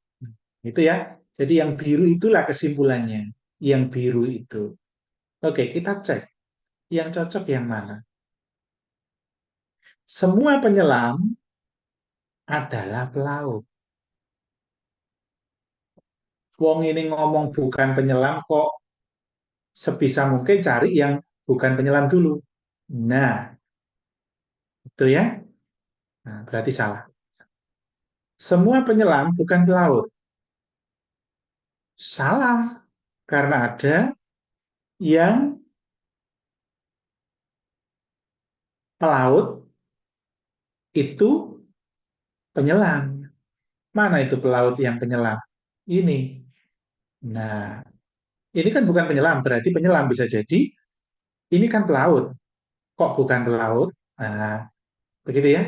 Itu ya. Jadi yang biru itulah kesimpulannya. Yang biru itu. Oke, kita cek. Yang cocok yang mana? Semua penyelam adalah pelaut. Wong ini ngomong bukan penyelam kok sebisa mungkin cari yang bukan penyelam dulu. Nah, itu ya. Nah, berarti salah. Semua penyelam bukan pelaut. Salah. Karena ada yang pelaut itu penyelam. Mana itu pelaut yang penyelam? Ini. Nah, ini kan bukan penyelam, berarti penyelam bisa jadi ini kan pelaut. Kok bukan pelaut? Nah, begitu ya.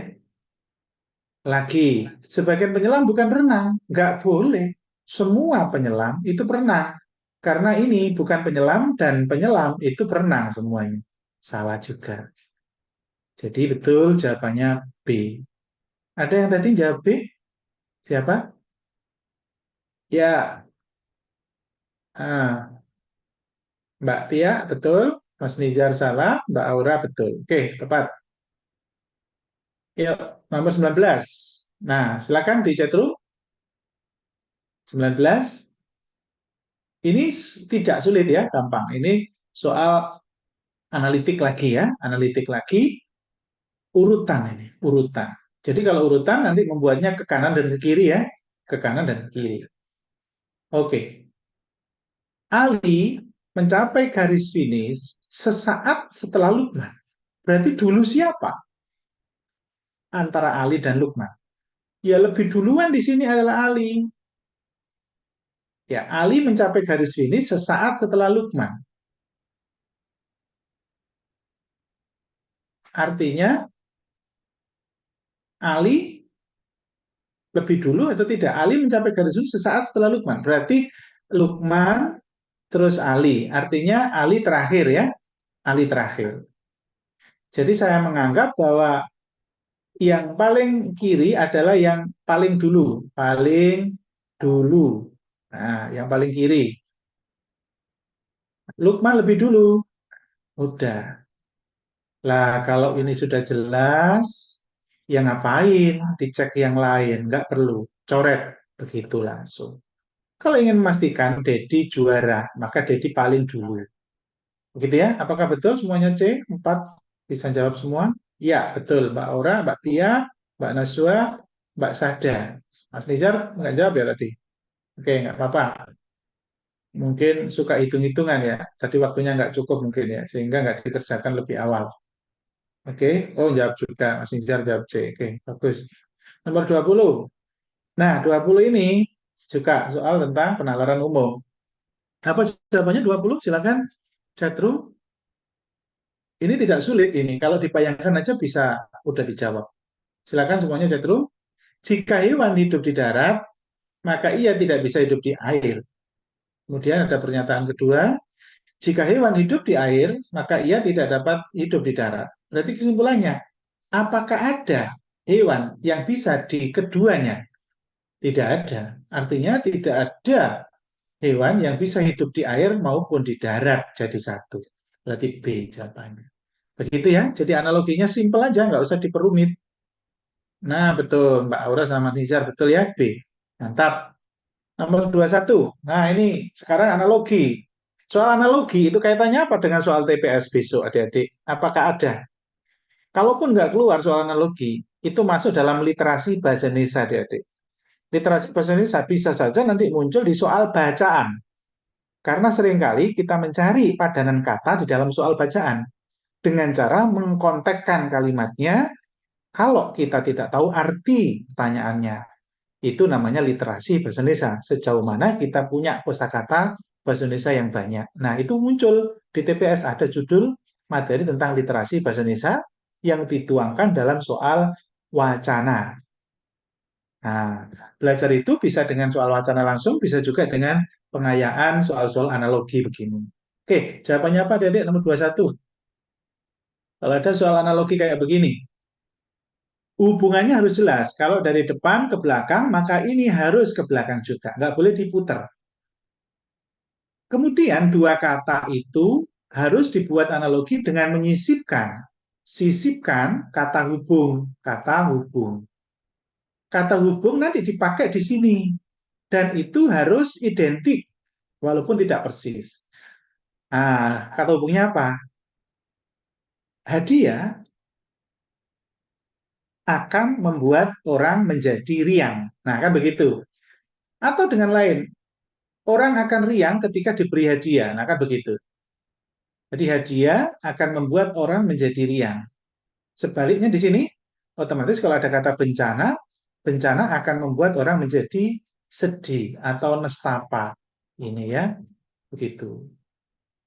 Lagi, sebagian penyelam bukan renang. Nggak boleh. Semua penyelam itu berenang. Karena ini bukan penyelam dan penyelam itu berenang semuanya. Salah juga. Jadi betul jawabannya B. Ada yang tadi jawab B? Siapa? Ya, ah, Mbak Tia betul, Mas Nizar salah, Mbak Aura betul. Oke, tepat. Yuk, nomor 19. Nah, silakan di chat room. 19. Ini tidak sulit ya, gampang. Ini soal analitik lagi ya, analitik lagi, urutan ini, urutan. Jadi kalau urutan nanti membuatnya ke kanan dan ke kiri ya, ke kanan dan ke kiri. Oke, Ali mencapai garis finish sesaat setelah Lukman. Berarti dulu siapa antara Ali dan Lukman? Ya lebih duluan di sini adalah Ali. Ya, Ali mencapai garis finish sesaat setelah Lukman. Artinya Ali lebih dulu atau tidak? Ali mencapai garis finish sesaat setelah Lukman. Berarti Lukman terus Ali. Artinya Ali terakhir ya. Ali terakhir. Jadi saya menganggap bahwa yang paling kiri adalah yang paling dulu. Paling dulu. Nah, yang paling kiri. Lukman lebih dulu. Udah. Lah, kalau ini sudah jelas, ya ngapain dicek yang lain? Nggak perlu. Coret. Begitu langsung. Kalau ingin memastikan Dedi juara, maka Dedi paling dulu. Begitu ya? Apakah betul semuanya C? 4 bisa jawab semua? Ya, betul. Mbak Aura, Mbak Tia, Mbak Naswa, Mbak Sada. Mas Nizar nggak jawab ya tadi? Oke, nggak apa-apa. Mungkin suka hitung-hitungan ya. Tadi waktunya nggak cukup mungkin ya, sehingga nggak dikerjakan lebih awal. Oke, oh jawab juga. Mas Nizar jawab C. Oke, bagus. Nomor 20. Nah, 20 ini juga soal tentang penalaran umum. Apa jawabannya 20? Silakan, chatroom. Ini tidak sulit ini. Kalau dibayangkan aja bisa udah dijawab. Silakan semuanya chatroom. Jika hewan hidup di darat, maka ia tidak bisa hidup di air. Kemudian ada pernyataan kedua, jika hewan hidup di air, maka ia tidak dapat hidup di darat. Berarti kesimpulannya, apakah ada hewan yang bisa di keduanya? Tidak ada. Artinya tidak ada hewan yang bisa hidup di air maupun di darat jadi satu. Berarti B jawabannya. Begitu ya. Jadi analoginya simpel aja, nggak usah diperumit. Nah, betul. Mbak Aura sama Nizar, betul ya? B. Mantap. Nomor 21. Nah, ini sekarang analogi. Soal analogi itu kaitannya apa dengan soal TPS besok, adik-adik? Apakah ada? Kalaupun nggak keluar soal analogi, itu masuk dalam literasi bahasa Indonesia, adik-adik. Literasi bahasa Indonesia bisa saja nanti muncul di soal bacaan. Karena seringkali kita mencari padanan kata di dalam soal bacaan dengan cara mengkontekkan kalimatnya kalau kita tidak tahu arti pertanyaannya. Itu namanya literasi bahasa Indonesia. Sejauh mana kita punya kosakata bahasa Indonesia yang banyak. Nah, itu muncul di TPS ada judul materi tentang literasi bahasa Indonesia yang dituangkan dalam soal wacana. Nah, belajar itu bisa dengan soal wacana langsung, bisa juga dengan pengayaan soal-soal analogi begini. Oke, jawabannya apa, Dedek? Nomor 21. Kalau ada soal analogi kayak begini, hubungannya harus jelas. Kalau dari depan ke belakang, maka ini harus ke belakang juga. Nggak boleh diputar. Kemudian dua kata itu harus dibuat analogi dengan menyisipkan. Sisipkan kata hubung. Kata hubung. Kata hubung nanti dipakai di sini. Dan itu harus identik, walaupun tidak persis. Nah, kata hubungnya apa? Hadiah akan membuat orang menjadi riang. Nah, kan begitu. Atau dengan lain, orang akan riang ketika diberi hadiah. Nah, kan begitu. Jadi hadiah akan membuat orang menjadi riang. Sebaliknya di sini, otomatis kalau ada kata bencana, bencana akan membuat orang menjadi sedih atau nestapa. Ini ya, begitu.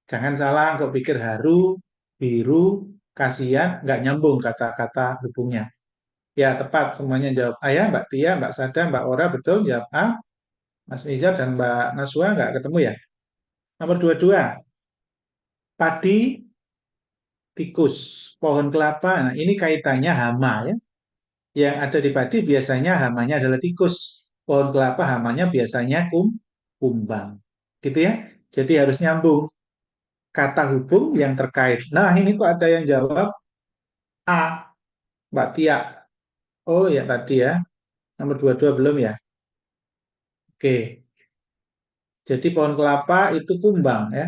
Jangan salah, kok pikir haru, biru, kasihan, nggak nyambung kata-kata hubungnya. Ya, tepat semuanya jawab A ya, Mbak Tia, Mbak Sada, Mbak Ora, betul jawab A. Mas Nizar dan Mbak Naswa nggak ketemu ya. Nomor 22, padi, tikus, pohon kelapa. Nah, ini kaitannya hama ya. Yang ada di padi biasanya hamanya adalah tikus. Pohon kelapa hamanya biasanya kumbang. Gitu ya. Jadi harus nyambung kata hubung yang terkait. Nah, ini kok ada yang jawab A, Mbak Tia. Oh ya tadi ya. Nomor 22 belum ya. Oke. Jadi pohon kelapa itu kumbang ya.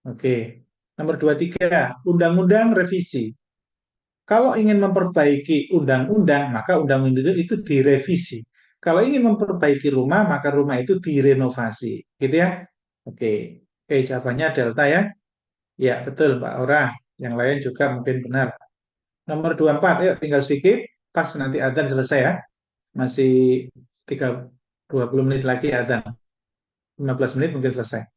Oke. Nomor 23, undang-undang revisi. Kalau ingin memperbaiki undang-undang, maka undang-undang itu direvisi. Kalau ingin memperbaiki rumah, maka rumah itu direnovasi. Gitu ya. Oke. Oke, jawabannya delta ya. Ya, betul Pak Ora. Yang lain juga mungkin benar. Nomor 24, ayo tinggal sedikit. Pas nanti adzan selesai ya. Masih 3, 20 menit lagi adzan. 15 menit mungkin selesai.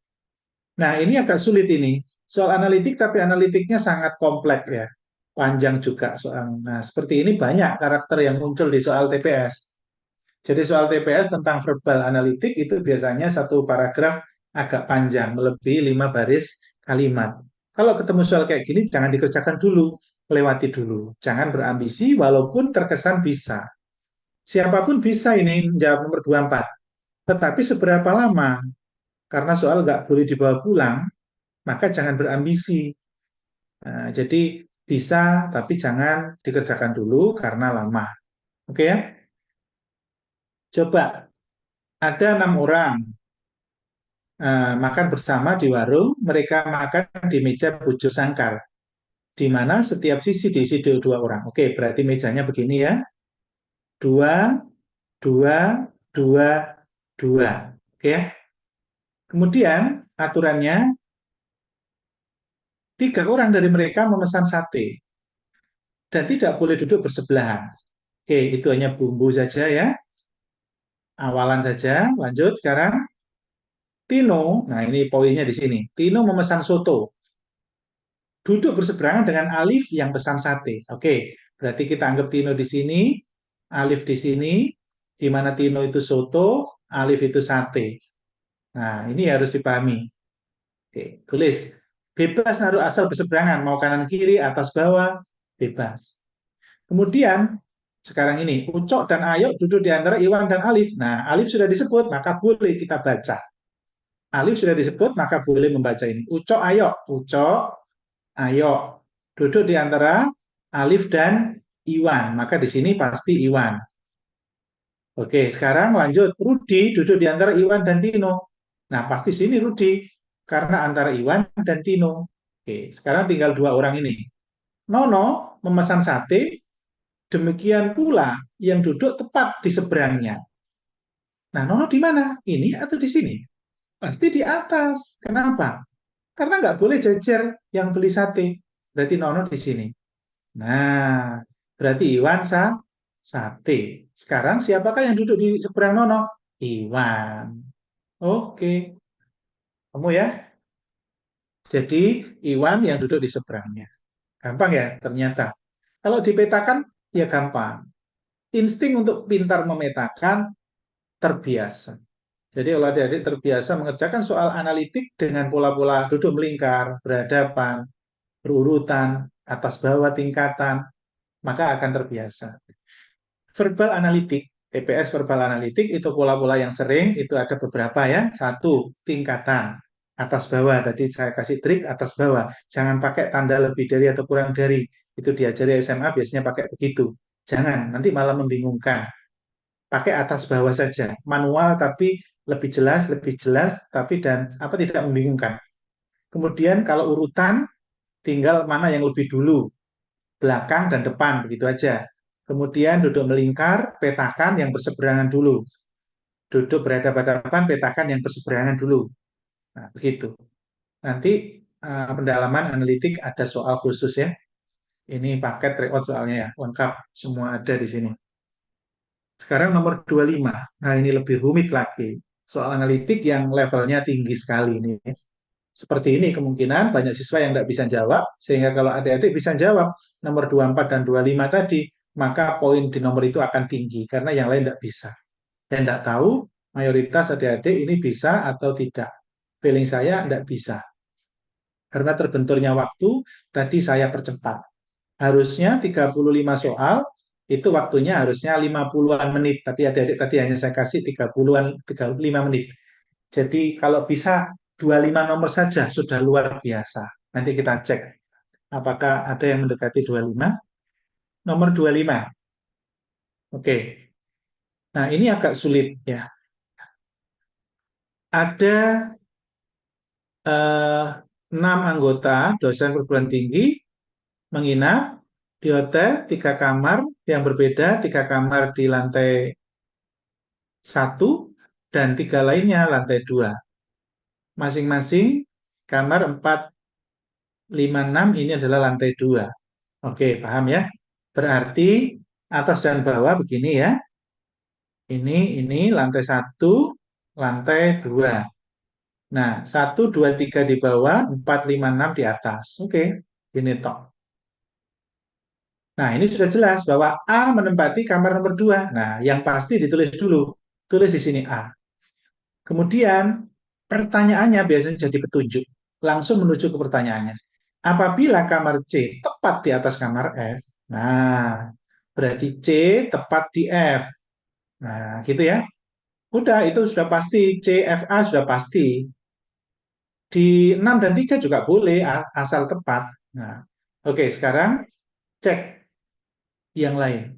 Nah, ini agak sulit ini. Soal analitik, tapi analitiknya sangat kompleks ya. Panjang juga soal. Nah, seperti ini banyak karakter yang muncul di soal TPS. Jadi soal TPS tentang verbal analitik itu biasanya satu paragraf agak panjang, melebihi 5 baris kalimat. Kalau ketemu soal kayak gini, jangan dikerjakan dulu, lewati dulu. Jangan berambisi, walaupun terkesan bisa. Siapapun bisa ini menjawab nomor 24. Tetapi seberapa lama? Karena soal nggak boleh dibawa pulang, maka jangan berambisi. Nah, jadi bisa, tapi jangan dikerjakan dulu karena lama. Oke ya? Coba, ada 6 orang makan bersama di warung, mereka makan di meja bujur sangkar, di mana setiap sisi diisi 2 orang. Oke, berarti mejanya begini ya, dua, dua, dua, dua. Oke ya. Kemudian aturannya 3 orang dari mereka memesan sate dan tidak boleh duduk bersebelahan. Oke, itu hanya bumbu saja ya, awalan saja. Lanjut sekarang. Tino, nah ini poinnya di sini. Tino memesan soto, duduk berseberangan dengan Alif yang pesan sate. Oke, berarti kita anggap Tino di sini, Alif di sini, di mana Tino itu soto, Alif itu sate. Nah, ini harus dipahami. Oke, tulis. Bebas naruh asal berseberangan, mau kanan kiri, atas bawah, bebas. Kemudian, sekarang ini, Ucok dan Ayo duduk di antara Iwan dan Alif. Nah, Alif sudah disebut, maka boleh kita baca. Alif sudah disebut, maka boleh membaca ini. Ucok, Ayo. Ucok, Ayo, duduk di antara Alif dan Iwan. Maka di sini pasti Iwan. Oke, sekarang lanjut. Rudi duduk di antara Iwan dan Tino. Nah, pasti sini Rudi. Karena antara Iwan dan Tino. Oke, sekarang tinggal 2 orang ini. Nono memesan sate, demikian pula yang duduk tepat di seberangnya. Nah, Nono di mana? Ini atau di sini? Pasti di atas. Kenapa? Karena nggak boleh jejer yang beli sate. Berarti Nono di sini. Nah, berarti Iwan sate. Sekarang siapakah yang duduk di seberang Nono? Iwan. Oke, kamu ya. Jadi Iwan yang duduk di seberangnya. Gampang ya ternyata. Kalau dipetakan ya gampang. Insting untuk pintar memetakan terbiasa. Jadi kalau adik-adik terbiasa mengerjakan soal analitik dengan pola-pola duduk melingkar, berhadapan, berurutan, atas bawah tingkatan, maka akan terbiasa. Verbal analitik, TPS verbal analitik itu pola-pola yang sering, itu ada beberapa ya. Satu, tingkatan. Atas bawah, tadi saya kasih trik atas bawah. Jangan pakai tanda lebih dari atau kurang dari. Itu diajari SMA biasanya pakai begitu. Jangan, nanti malah membingungkan. Pakai atas bawah saja. Manual tapi lebih jelas, tapi dan apa tidak membingungkan. Kemudian kalau urutan, tinggal mana yang lebih dulu belakang dan depan, begitu aja. Kemudian duduk melingkar, petakan yang berseberangan dulu. Duduk berhadapan-hadapan, petakan yang berseberangan dulu. Nah, begitu. Nanti pendalaman analitik ada soal khusus ya. Ini paket reot soalnya ya, lengkap semua ada di sini. Sekarang nomor 25. Nah, ini lebih rumit lagi. Soal analitik yang levelnya tinggi sekali ini. Seperti ini kemungkinan banyak siswa yang tidak bisa jawab, sehingga kalau adik-adik bisa jawab nomor 24 dan 25 tadi, maka poin di nomor itu akan tinggi, karena yang lain tidak bisa. Dan tidak tahu mayoritas adik-adik ini bisa atau tidak. Feeling saya tidak bisa. Karena terbenturnya waktu, tadi saya percepat. Harusnya 35 soal, itu waktunya harusnya 50-an menit. Tapi adik-adik tadi hanya saya kasih 30-an, 35 menit. Jadi kalau bisa 25 nomor saja sudah luar biasa. Nanti kita cek apakah ada yang mendekati 25. Nomor 25. Oke. Nah, ini agak sulit ya. Ada 6 anggota dosen perguruan tinggi menginap di hotel 3 kamar yang berbeda, 3 kamar di lantai 1 dan 3 lainnya lantai 2. Masing-masing kamar 4, 5, 6 ini adalah lantai 2. Oke, paham ya? Berarti atas dan bawah begini ya. Ini lantai 1, lantai 2. Nah, 1, 2, 3 di bawah, 4, 5, 6 di atas. Oke, ini tok. Nah, ini sudah jelas bahwa A menempati kamar nomor 2. Nah, yang pasti ditulis dulu. Tulis di sini A. Kemudian, pertanyaannya biasanya jadi petunjuk. Langsung menuju ke pertanyaannya. Apabila kamar C tepat di atas kamar F, nah, berarti C tepat di F. Nah, gitu ya. Udah, itu sudah pasti. C, F, A sudah pasti. Di 6 dan 3 juga boleh, asal tepat. Nah, oke, sekarang cek yang lain.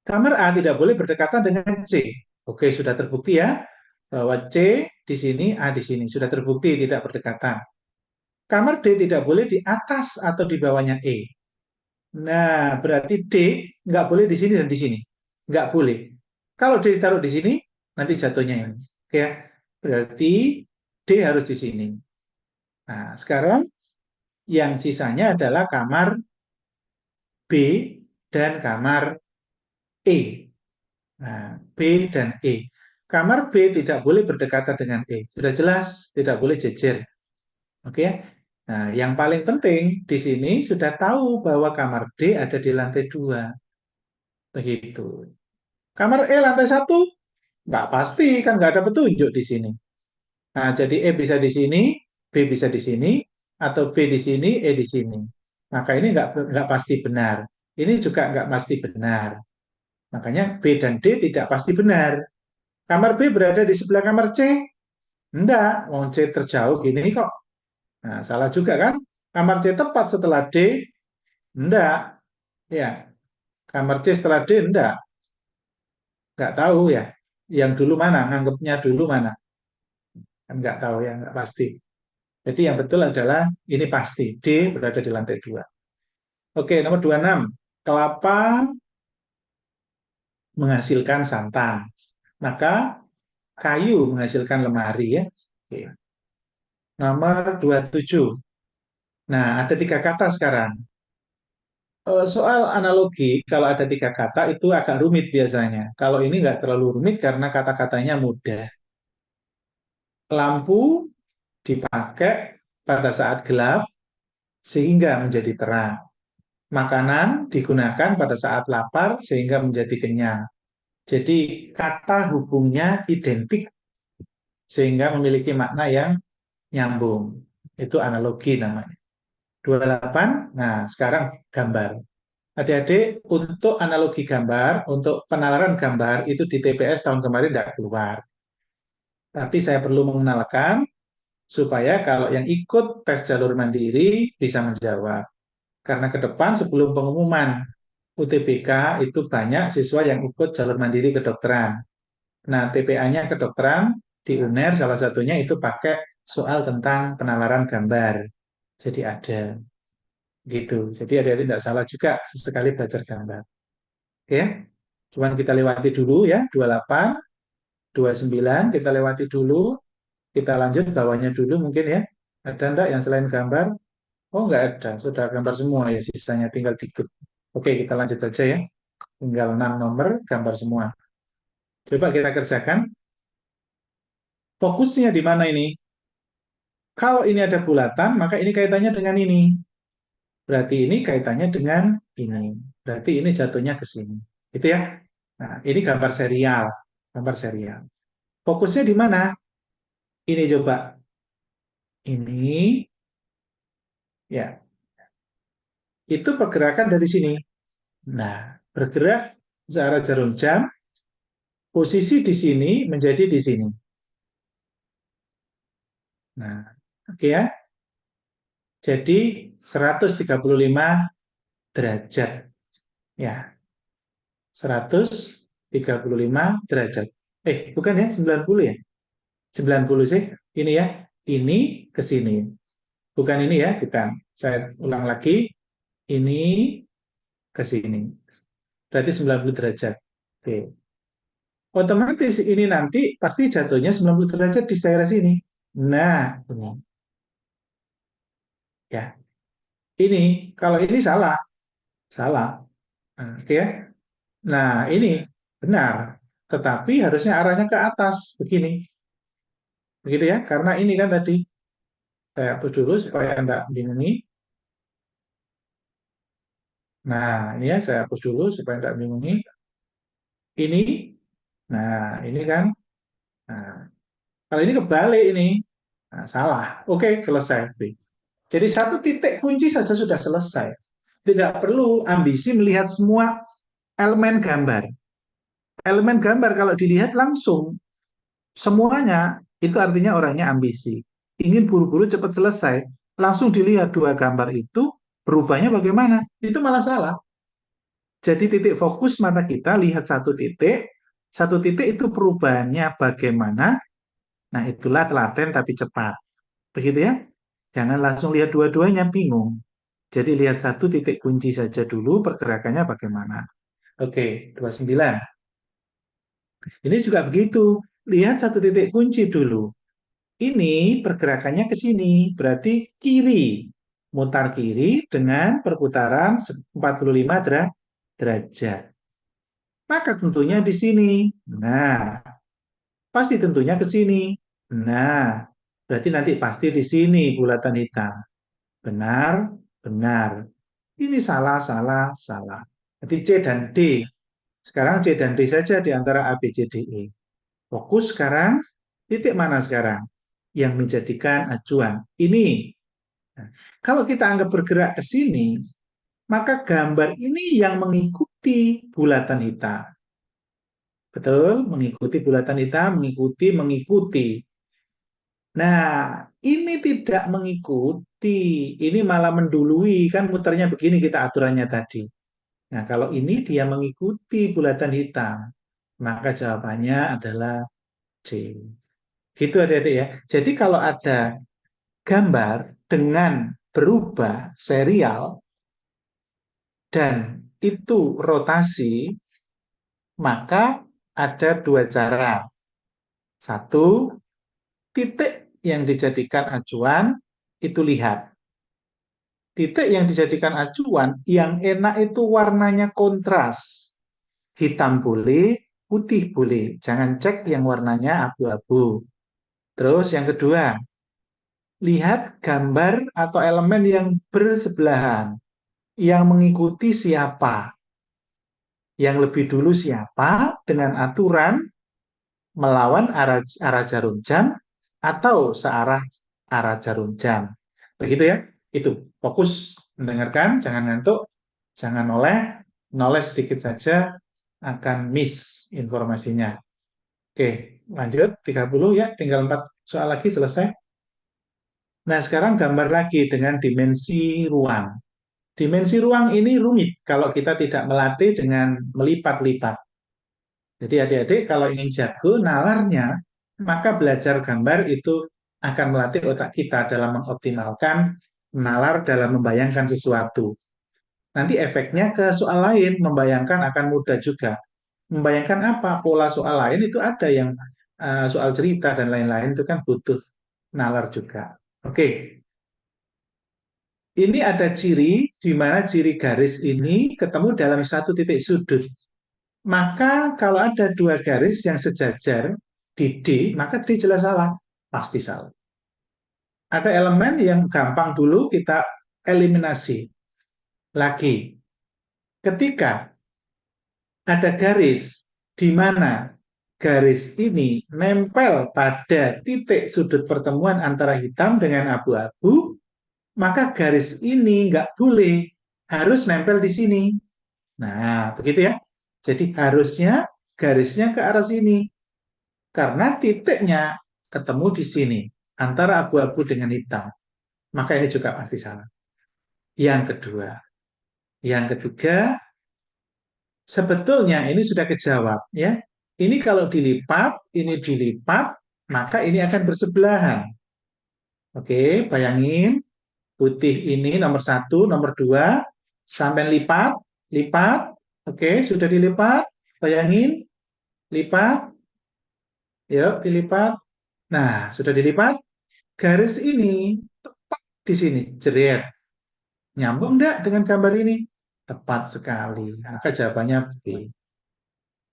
Kamar A tidak boleh berdekatan dengan C. Oke, sudah terbukti ya bahwa C di sini, A di sini. Sudah terbukti tidak berdekatan. Kamar D tidak boleh di atas atau di bawahnya E. Nah, berarti D nggak boleh di sini dan di sini. Nggak boleh. Kalau D ditaruh di sini, nanti jatuhnya ini. Oke, ya. Berarti D harus di sini. Nah, sekarang yang sisanya adalah kamar B dan kamar E. Nah, B dan E. Kamar B tidak boleh berdekatan dengan E. Sudah jelas, tidak boleh jejer. Oke. Nah, yang paling penting di sini sudah tahu bahwa kamar D ada di lantai 2. Begitu. Kamar E lantai 1, nggak pasti, kan nggak ada petunjuk di sini. Nah, jadi E bisa di sini, B bisa di sini, atau B di sini, E di sini. Maka ini nggak pasti benar. Ini juga nggak pasti benar. Makanya B dan D tidak pasti benar. Kamar B berada di sebelah kamar C? Enggak, wong C terjauh gini kok. Nah, salah juga kan? Kamar C tepat setelah D? Enggak. Ya, kamar C setelah D? Enggak tahu ya. Yang dulu mana? Nganggapnya dulu mana? Kan enggak tahu ya, enggak pasti. Jadi yang betul adalah ini pasti. D berada di lantai 2. Oke, nomor 26. Kelapa menghasilkan santan. Maka kayu menghasilkan lemari ya. Oke. Nomor 27. Nah, ada 3 kata sekarang. Soal analogi, kalau ada 3 kata itu agak rumit biasanya. Kalau ini nggak terlalu rumit karena kata-katanya mudah. Lampu dipakai pada saat gelap sehingga menjadi terang. Makanan digunakan pada saat lapar sehingga menjadi kenyang. Jadi kata hubungnya identik sehingga memiliki makna yang nyambung. Itu analogi namanya. 28, nah sekarang gambar. Adik-adik, untuk analogi gambar, untuk penalaran gambar, itu di TPS tahun kemarin tidak keluar. Tapi saya perlu mengenalkan supaya kalau yang ikut tes jalur mandiri bisa menjawab. Karena ke depan sebelum pengumuman UTBK itu banyak siswa yang ikut jalur mandiri kedokteran. Nah, TPA-nya kedokteran di UNER salah satunya itu pakai soal tentang penalaran gambar. Jadi ada gitu. Jadi adik-adik tidak salah juga sesekali belajar gambar. Oke, cuman kita lewati dulu ya, 28, 29 kita lewati dulu, kita lanjut bawahnya dulu mungkin ya. Ada enggak yang selain gambar? Oh, enggak ada, sudah gambar semua ya, sisanya tinggal dikit. Oke, kita lanjut saja ya. Tinggal 6 nomor, gambar semua. Coba kita kerjakan. Fokusnya di mana ini? Kalau ini ada bulatan, maka ini kaitannya dengan ini. Berarti ini kaitannya dengan ini. Berarti ini jatuhnya ke sini. Gitu ya. Nah, ini gambar serial. Gambar serial. Fokusnya di mana? Ini coba. Ini, ya. Itu pergerakan dari sini. Nah, bergerak searah jarum jam, posisi di sini menjadi di sini. Nah, oke ya. Jadi 135 derajat. Ya, 135 derajat. Bukan ya, 90 ya. 90 sih. Ini ya. Ini ke sini. Bukan ini ya, bukan. Saya ulang lagi. Ini ke sini. Berarti 90 derajat. Oke. otomatis ini nanti pasti jatuhnya 90 derajat di daerah sini. Nah, ini ya. Ini kalau ini salah, salah. Nah, oke ya. Nah, ini benar. Tetapi harusnya arahnya ke atas begini. Begitu ya. Karena ini kan tadi saya hapus dulu supaya Anda bingungi. Nah, ini ya saya hapus dulu supaya Anda bingungi. Ini, nah ini kan. Nah, kalau ini kebalik ini. Nah, salah. Oke, selesai. Jadi satu titik kunci saja sudah selesai. Tidak perlu ambisi melihat semua elemen gambar. Elemen gambar kalau dilihat langsung semuanya itu artinya orangnya ambisi. Ingin buru-buru cepat selesai. Langsung dilihat dua gambar itu berubahnya bagaimana. Itu malah salah. Jadi titik fokus mata kita lihat satu titik itu perubahannya bagaimana. Nah itulah telaten tapi cepat. Begitu ya. Jangan langsung lihat dua-duanya bingung. Jadi lihat satu titik kunci saja dulu pergerakannya bagaimana. Oke, 29. Ini juga begitu. Lihat satu titik kunci dulu. Ini pergerakannya ke sini, berarti kiri. Mutar kiri dengan perputaran 45 derajat. Maka tentunya di sini. Nah, pasti tentunya ke sini. Nah, berarti nanti pasti di sini bulatan hitam. Benar, benar. Ini salah, salah, salah. Jadi C dan D. Sekarang C dan D saja di antara A, B, C, D, E. Fokus sekarang, titik mana sekarang? Yang menjadikan acuan. Ini. Nah, kalau kita anggap bergerak ke sini, maka gambar ini yang mengikuti bulatan hitam. Betul? Mengikuti bulatan hitam, mengikuti. Nah, ini tidak mengikuti. Ini malah mendului. Kan muternya begini kita aturannya tadi. Nah, kalau ini dia mengikuti bulatan hitam, maka jawabannya adalah C. Gitu adik-adik ya. Jadi kalau ada gambar dengan berubah serial dan itu rotasi, maka ada dua cara. Satu, titik yang dijadikan acuan itu lihat. Titik yang dijadikan acuan yang enak itu warnanya kontras. Hitam boleh, putih boleh. Jangan cek yang warnanya abu-abu. Terus yang kedua, lihat gambar atau elemen yang bersebelahan. Yang mengikuti siapa. Yang lebih dulu siapa dengan aturan melawan arah jarum jam atau searah arah jarum jam. Begitu ya. Itu. Fokus mendengarkan, jangan ngantuk, jangan noleh sedikit saja akan miss informasinya. Oke, lanjut 30 ya, tinggal 4 soal lagi selesai. Nah, sekarang gambar lagi dengan dimensi ruang. Dimensi ruang ini rumit kalau kita tidak melatih dengan melipat-lipat. Jadi adik-adik kalau ingin jago nalarnya, maka belajar gambar itu akan melatih otak kita dalam mengoptimalkan nalar dalam membayangkan sesuatu. Nanti efeknya ke soal lain, membayangkan akan mudah juga. Membayangkan apa? Pola soal lain itu ada yang soal cerita dan lain-lain itu kan butuh nalar juga. Oke, ini ada ciri di mana ciri garis ini ketemu dalam satu titik sudut. Maka kalau ada dua garis yang sejajar di D, maka D jelas salah. Pasti salah. Ada elemen yang gampang dulu kita eliminasi. Lagi, ketika ada garis di mana garis ini nempel pada titik sudut pertemuan antara hitam dengan abu-abu, maka garis ini nggak boleh, harus nempel di sini. Nah, begitu ya. Jadi harusnya garisnya ke arah sini. Karena titiknya ketemu di sini. Antara abu-abu dengan hitam. Maka ini juga pasti salah. Yang kedua. Yang ketiga, sebetulnya ini sudah kejawab. Ya. Ini kalau dilipat, maka ini akan bersebelahan. Oke, bayangin. Putih ini nomor satu, nomor dua. Sampai lipat. Oke, sudah dilipat. Bayangin. lipat, yuk dilipat. Nah, sudah dilipat, garis ini tepat di sini, jeret. Nyambung enggak dengan gambar ini? Tepat sekali. Maka jawabannya B.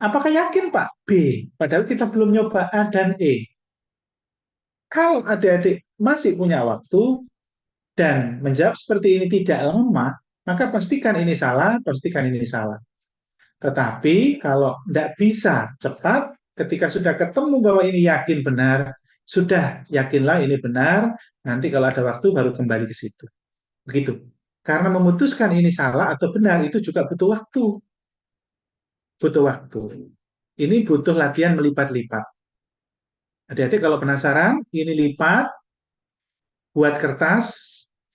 Apakah yakin Pak? B. Padahal kita belum nyoba A dan E. Kalau adik-adik masih punya waktu dan menjawab seperti ini tidak lama, maka pastikan ini salah, pastikan ini salah. Tetapi kalau tidak bisa cepat, ketika sudah ketemu bahwa ini yakin benar, sudah yakinlah ini benar, nanti kalau ada waktu baru kembali ke situ. Begitu. Karena memutuskan ini salah atau benar itu juga butuh waktu. Butuh waktu. Ini butuh latihan melipat-lipat. Adik-adik kalau penasaran, ini lipat, buat kertas,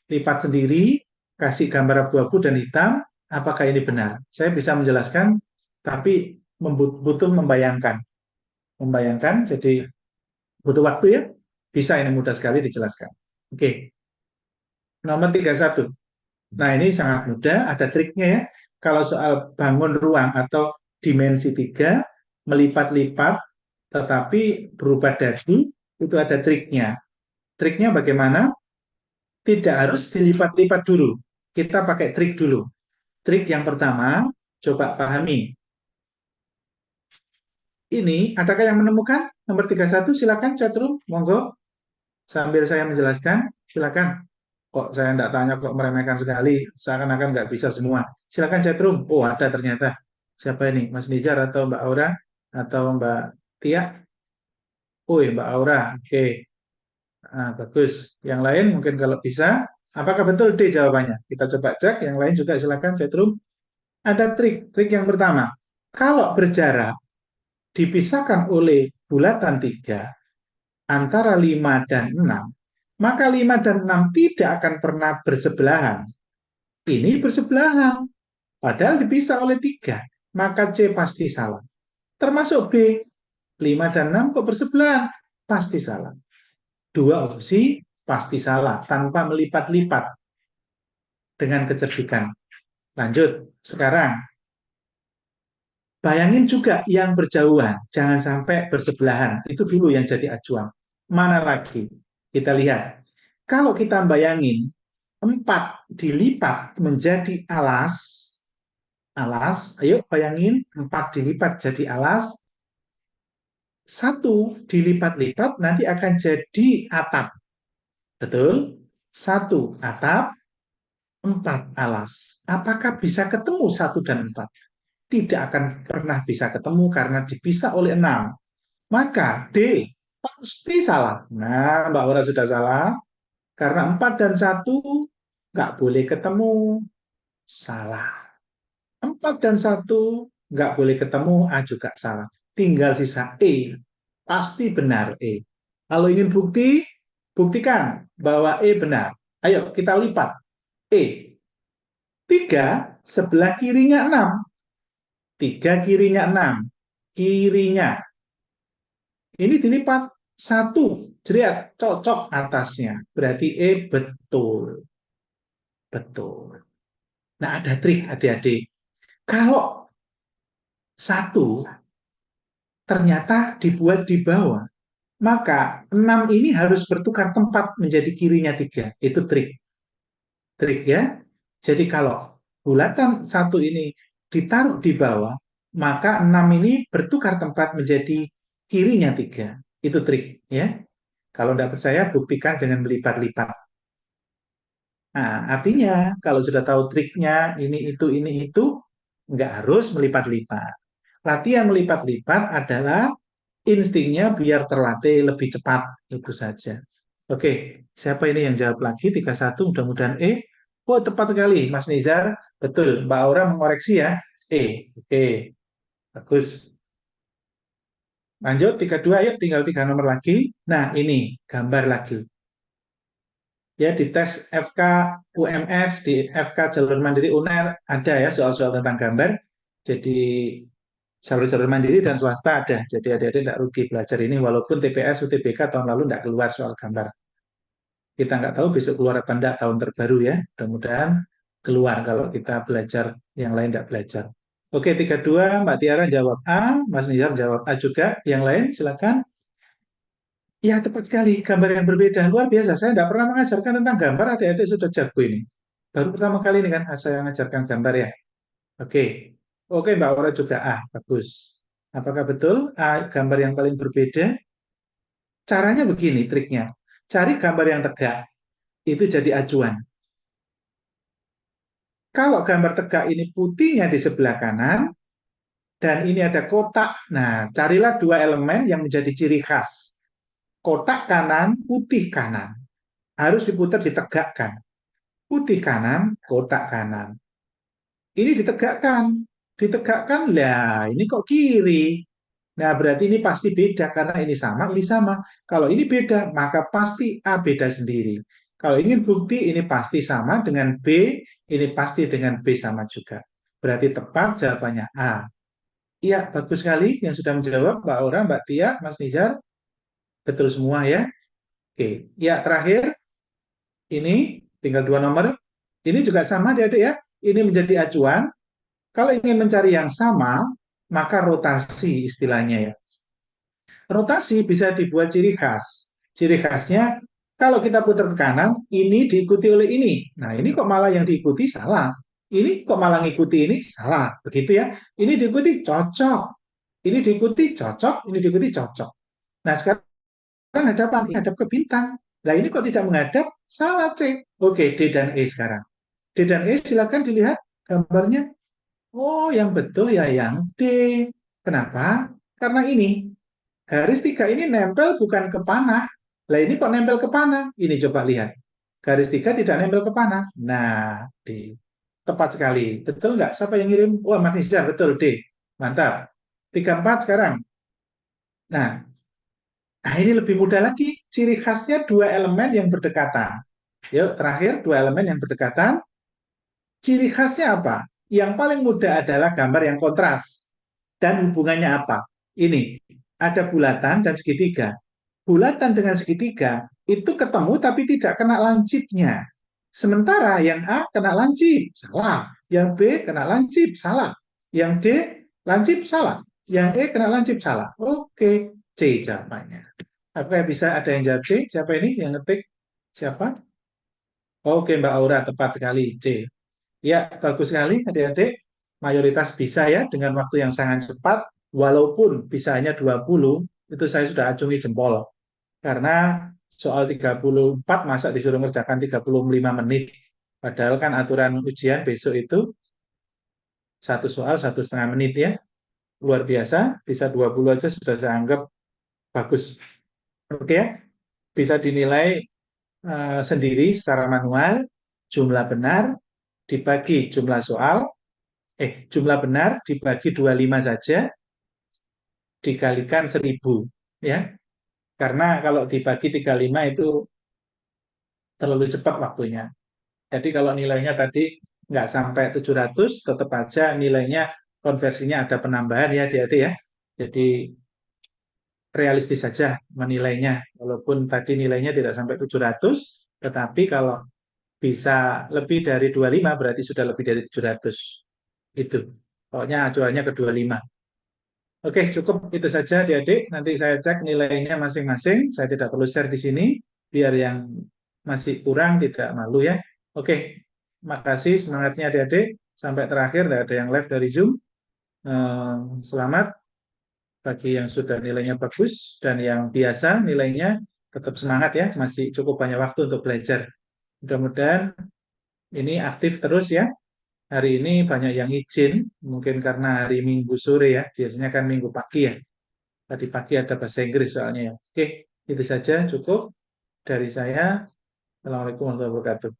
lipat sendiri, kasih gambar abu-abu dan hitam, apakah ini benar? Saya bisa menjelaskan, tapi butuh membayangkan. Membayangkan, jadi butuh waktu ya. Bisa ini mudah sekali dijelaskan. Oke, nomor 31. Nah ini sangat mudah, ada triknya ya. Kalau soal bangun ruang atau dimensi 3, melipat-lipat, tetapi berubah dadu, itu ada triknya. Triknya bagaimana? Tidak harus dilipat-lipat dulu. Kita pakai trik dulu. Trik yang pertama, coba pahami. Ini, adakah yang menemukan? Nomor 31, silakan chatroom, monggo. Sambil saya menjelaskan, silakan. Kok saya tidak tanya kok meremehkan sekali, seakan-akan nggak bisa semua. Silakan chatroom. Oh, ada ternyata. Siapa ini? Mas Nijar atau Mbak Aura? Atau Mbak Tia? Oh, ya, Mbak Aura. Oke. Ah, bagus. Yang lain mungkin kalau bisa. Apakah betul D jawabannya? Kita coba cek. Yang lain juga silakan chatroom. Ada trik. Trik yang pertama. Kalau berjarak dipisahkan oleh bulatan 3 antara 5 dan 6, maka 5 dan 6 tidak akan pernah bersebelahan. Ini bersebelahan. Padahal dipisah oleh 3. Maka C pasti salah. Termasuk B. 5 dan 6 kok bersebelahan? Pasti salah. Dua opsi pasti salah tanpa melipat-lipat dengan kecerdikan. Lanjut. Sekarang bayangin juga yang berjauhan, jangan sampai bersebelahan. Itu dulu yang jadi acuan. Mana lagi? Kita lihat. Kalau kita bayangin 4 dilipat menjadi alas, ayo bayangin 4 dilipat jadi alas, 1 dilipat-lipat nanti akan jadi atap. Betul? 1 atap, 4 alas. Apakah bisa ketemu 1 dan 4? Tidak akan pernah bisa ketemu karena dipisah oleh 6. Maka D pasti salah. Nah, Mbak Ora sudah salah. Karena 4 dan 1 nggak boleh ketemu. Salah. 4 dan 1 nggak boleh ketemu. A juga salah. Tinggal sisa E. Pasti benar E. Kalau ingin bukti, buktikan bahwa E benar. Ayo kita lipat. E. 3 sebelah kirinya 6. 3 kirinya 6. Kirinya. Ini dilipat 1. Jeriat, cocok atasnya. Berarti E betul. Betul. Nah, ada trik adik-adik. Kalau 1 ternyata dibuat di bawah, maka 6 ini harus bertukar tempat menjadi kirinya 3. Itu trik. Trik ya. Jadi kalau bulatan 1 ini ditaruh di bawah, maka 6 ini bertukar tempat menjadi kirinya 3. Itu trik ya. Kalau tidak percaya, buktikan dengan melipat-lipat. Nah, artinya kalau sudah tahu triknya, ini, itu, nggak harus melipat-lipat. Latihan melipat-lipat adalah instingnya biar terlatih lebih cepat. Itu saja. Oke, siapa ini yang jawab lagi? 31, mudah-mudahan E. Oh, tepat sekali, Mas Nizar. Betul, Mbak Aura mengoreksi ya. E. Oke, bagus. Lanjut, 32, yuk tinggal 3 nomor lagi. Nah, ini gambar lagi. Ya di tes FK UMS, di FK Jalur Mandiri UNER ada ya soal-soal tentang gambar. Jadi jalur-jalur mandiri dan swasta ada. Jadi adik-adik tidak rugi belajar ini walaupun TPS UTBK tahun lalu tidak keluar soal gambar. Kita nggak tahu besok keluar apa enggak tahun terbaru ya. Mudah-mudahan keluar kalau kita belajar yang lain tidak belajar. Oke, 3-2, Mbak Tiara jawab A, Mas Nizar jawab A juga. Yang lain silakan. Ya, tepat sekali. Gambar yang berbeda. Luar biasa. Saya tidak pernah mengajarkan tentang gambar. Adik-adik sudah jago ini. Baru pertama kali ini kan saya mengajarkan gambar ya. Oke. Oke, Mbak Aura juga A. Bagus. Apakah betul A, gambar yang paling berbeda? Caranya begini triknya. Cari gambar yang tegak. Itu jadi acuan. Kalau gambar tegak ini putihnya di sebelah kanan, dan ini ada kotak. Nah, carilah dua elemen yang menjadi ciri khas. Kotak kanan, putih kanan. Harus diputar ditegakkan. Putih kanan, kotak kanan. Ini ditegakkan. Ditegakkan, lah ini kok kiri. Nah, berarti ini pasti beda karena ini sama, ini sama. Kalau ini beda, maka pasti A beda sendiri. Kalau ingin bukti, ini pasti sama dengan B, ini pasti dengan B sama juga. Berarti tepat jawabannya A. Iya, bagus sekali yang sudah menjawab Mbak Aura, Mbak Tia, Mas Nizar. Betul semua ya. Oke, ya terakhir ini tinggal dua nomor. Ini juga sama adik-adik ya. Ini menjadi acuan. Kalau ingin mencari yang sama, maka rotasi istilahnya ya. Rotasi bisa dibuat ciri khas. Ciri khasnya kalau kita putar ke kanan, ini diikuti oleh ini. Nah, ini kok malah yang diikuti salah. Ini kok malah ngikuti ini salah. Begitu ya. Ini diikuti cocok. Ini diikuti cocok, ini diikuti cocok. Nah, sekarang hadap apa? Hadap ke bintang. Nah, ini kok tidak menghadap? Salah, C. Oke, D dan E sekarang. D dan E silakan dilihat gambarnya. Oh, yang betul ya yang D. Kenapa? Karena ini garis tiga ini nempel bukan ke panah. Lah ini kok nempel ke panah? Ini coba lihat. Garis tiga tidak nempel ke panah. Nah, D. Tepat sekali. Betul nggak? Siapa yang ngirim? Wah, Mas Nizar, betul D. Mantap. 3-4 sekarang. Nah, ini lebih mudah lagi. Ciri khasnya dua elemen yang berdekatan. Yuk, terakhir dua elemen yang berdekatan. Ciri khasnya apa? Yang paling mudah adalah gambar yang kontras. Dan hubungannya apa? Ini, ada bulatan dan segitiga. Bulatan dengan segitiga itu ketemu tapi tidak kena lancipnya. Sementara yang A kena lancip, salah. Yang B kena lancip, salah. Yang D lancip, salah. Yang E kena lancip, salah. Oke, C jawabannya. Apakah bisa ada yang jawab C? Siapa ini yang ngetik? Siapa? Oke, Mbak Aura, tepat sekali. C. Ya, bagus sekali adik-adik. Mayoritas bisa ya dengan waktu yang sangat cepat. Walaupun bisanya 20, itu saya sudah acungi jempol. Karena soal 34 masa disuruh ngerjakan 35 menit. Padahal kan aturan ujian besok itu satu soal 1,5 menit ya. Luar biasa, bisa 20 aja sudah saya anggap bagus. Oke ya, bisa dinilai sendiri secara manual, jumlah benar dibagi jumlah soal, jumlah benar dibagi 25 saja, dikalikan 1.000. Ya. Karena kalau dibagi 35 itu terlalu cepat waktunya. Jadi kalau nilainya tadi nggak sampai 700, tetap aja nilainya konversinya ada penambahan ya adik-adik ya. Jadi realistis saja menilainya. Walaupun tadi nilainya tidak sampai 700, tetapi kalau bisa lebih dari 25 berarti sudah lebih dari 700. Itu. Pokoknya acuannya ke 25. Oke, cukup itu saja adik-adik. Nanti saya cek nilainya masing-masing. Saya tidak perlu share di sini biar yang masih kurang tidak malu ya. Oke, makasih semangatnya adik-adik. Sampai terakhir tidak ada yang live dari Zoom. Selamat bagi yang sudah nilainya bagus dan yang biasa nilainya tetap semangat ya. Masih cukup banyak waktu untuk belajar. Mudah-mudahan ini aktif terus ya. Hari ini banyak yang izin, mungkin karena hari Minggu sore ya, biasanya kan Minggu pagi ya. Tadi pagi ada bahasa Inggris soalnya ya. Oke, itu saja cukup dari saya. Assalamualaikum warahmatullahi wabarakatuh.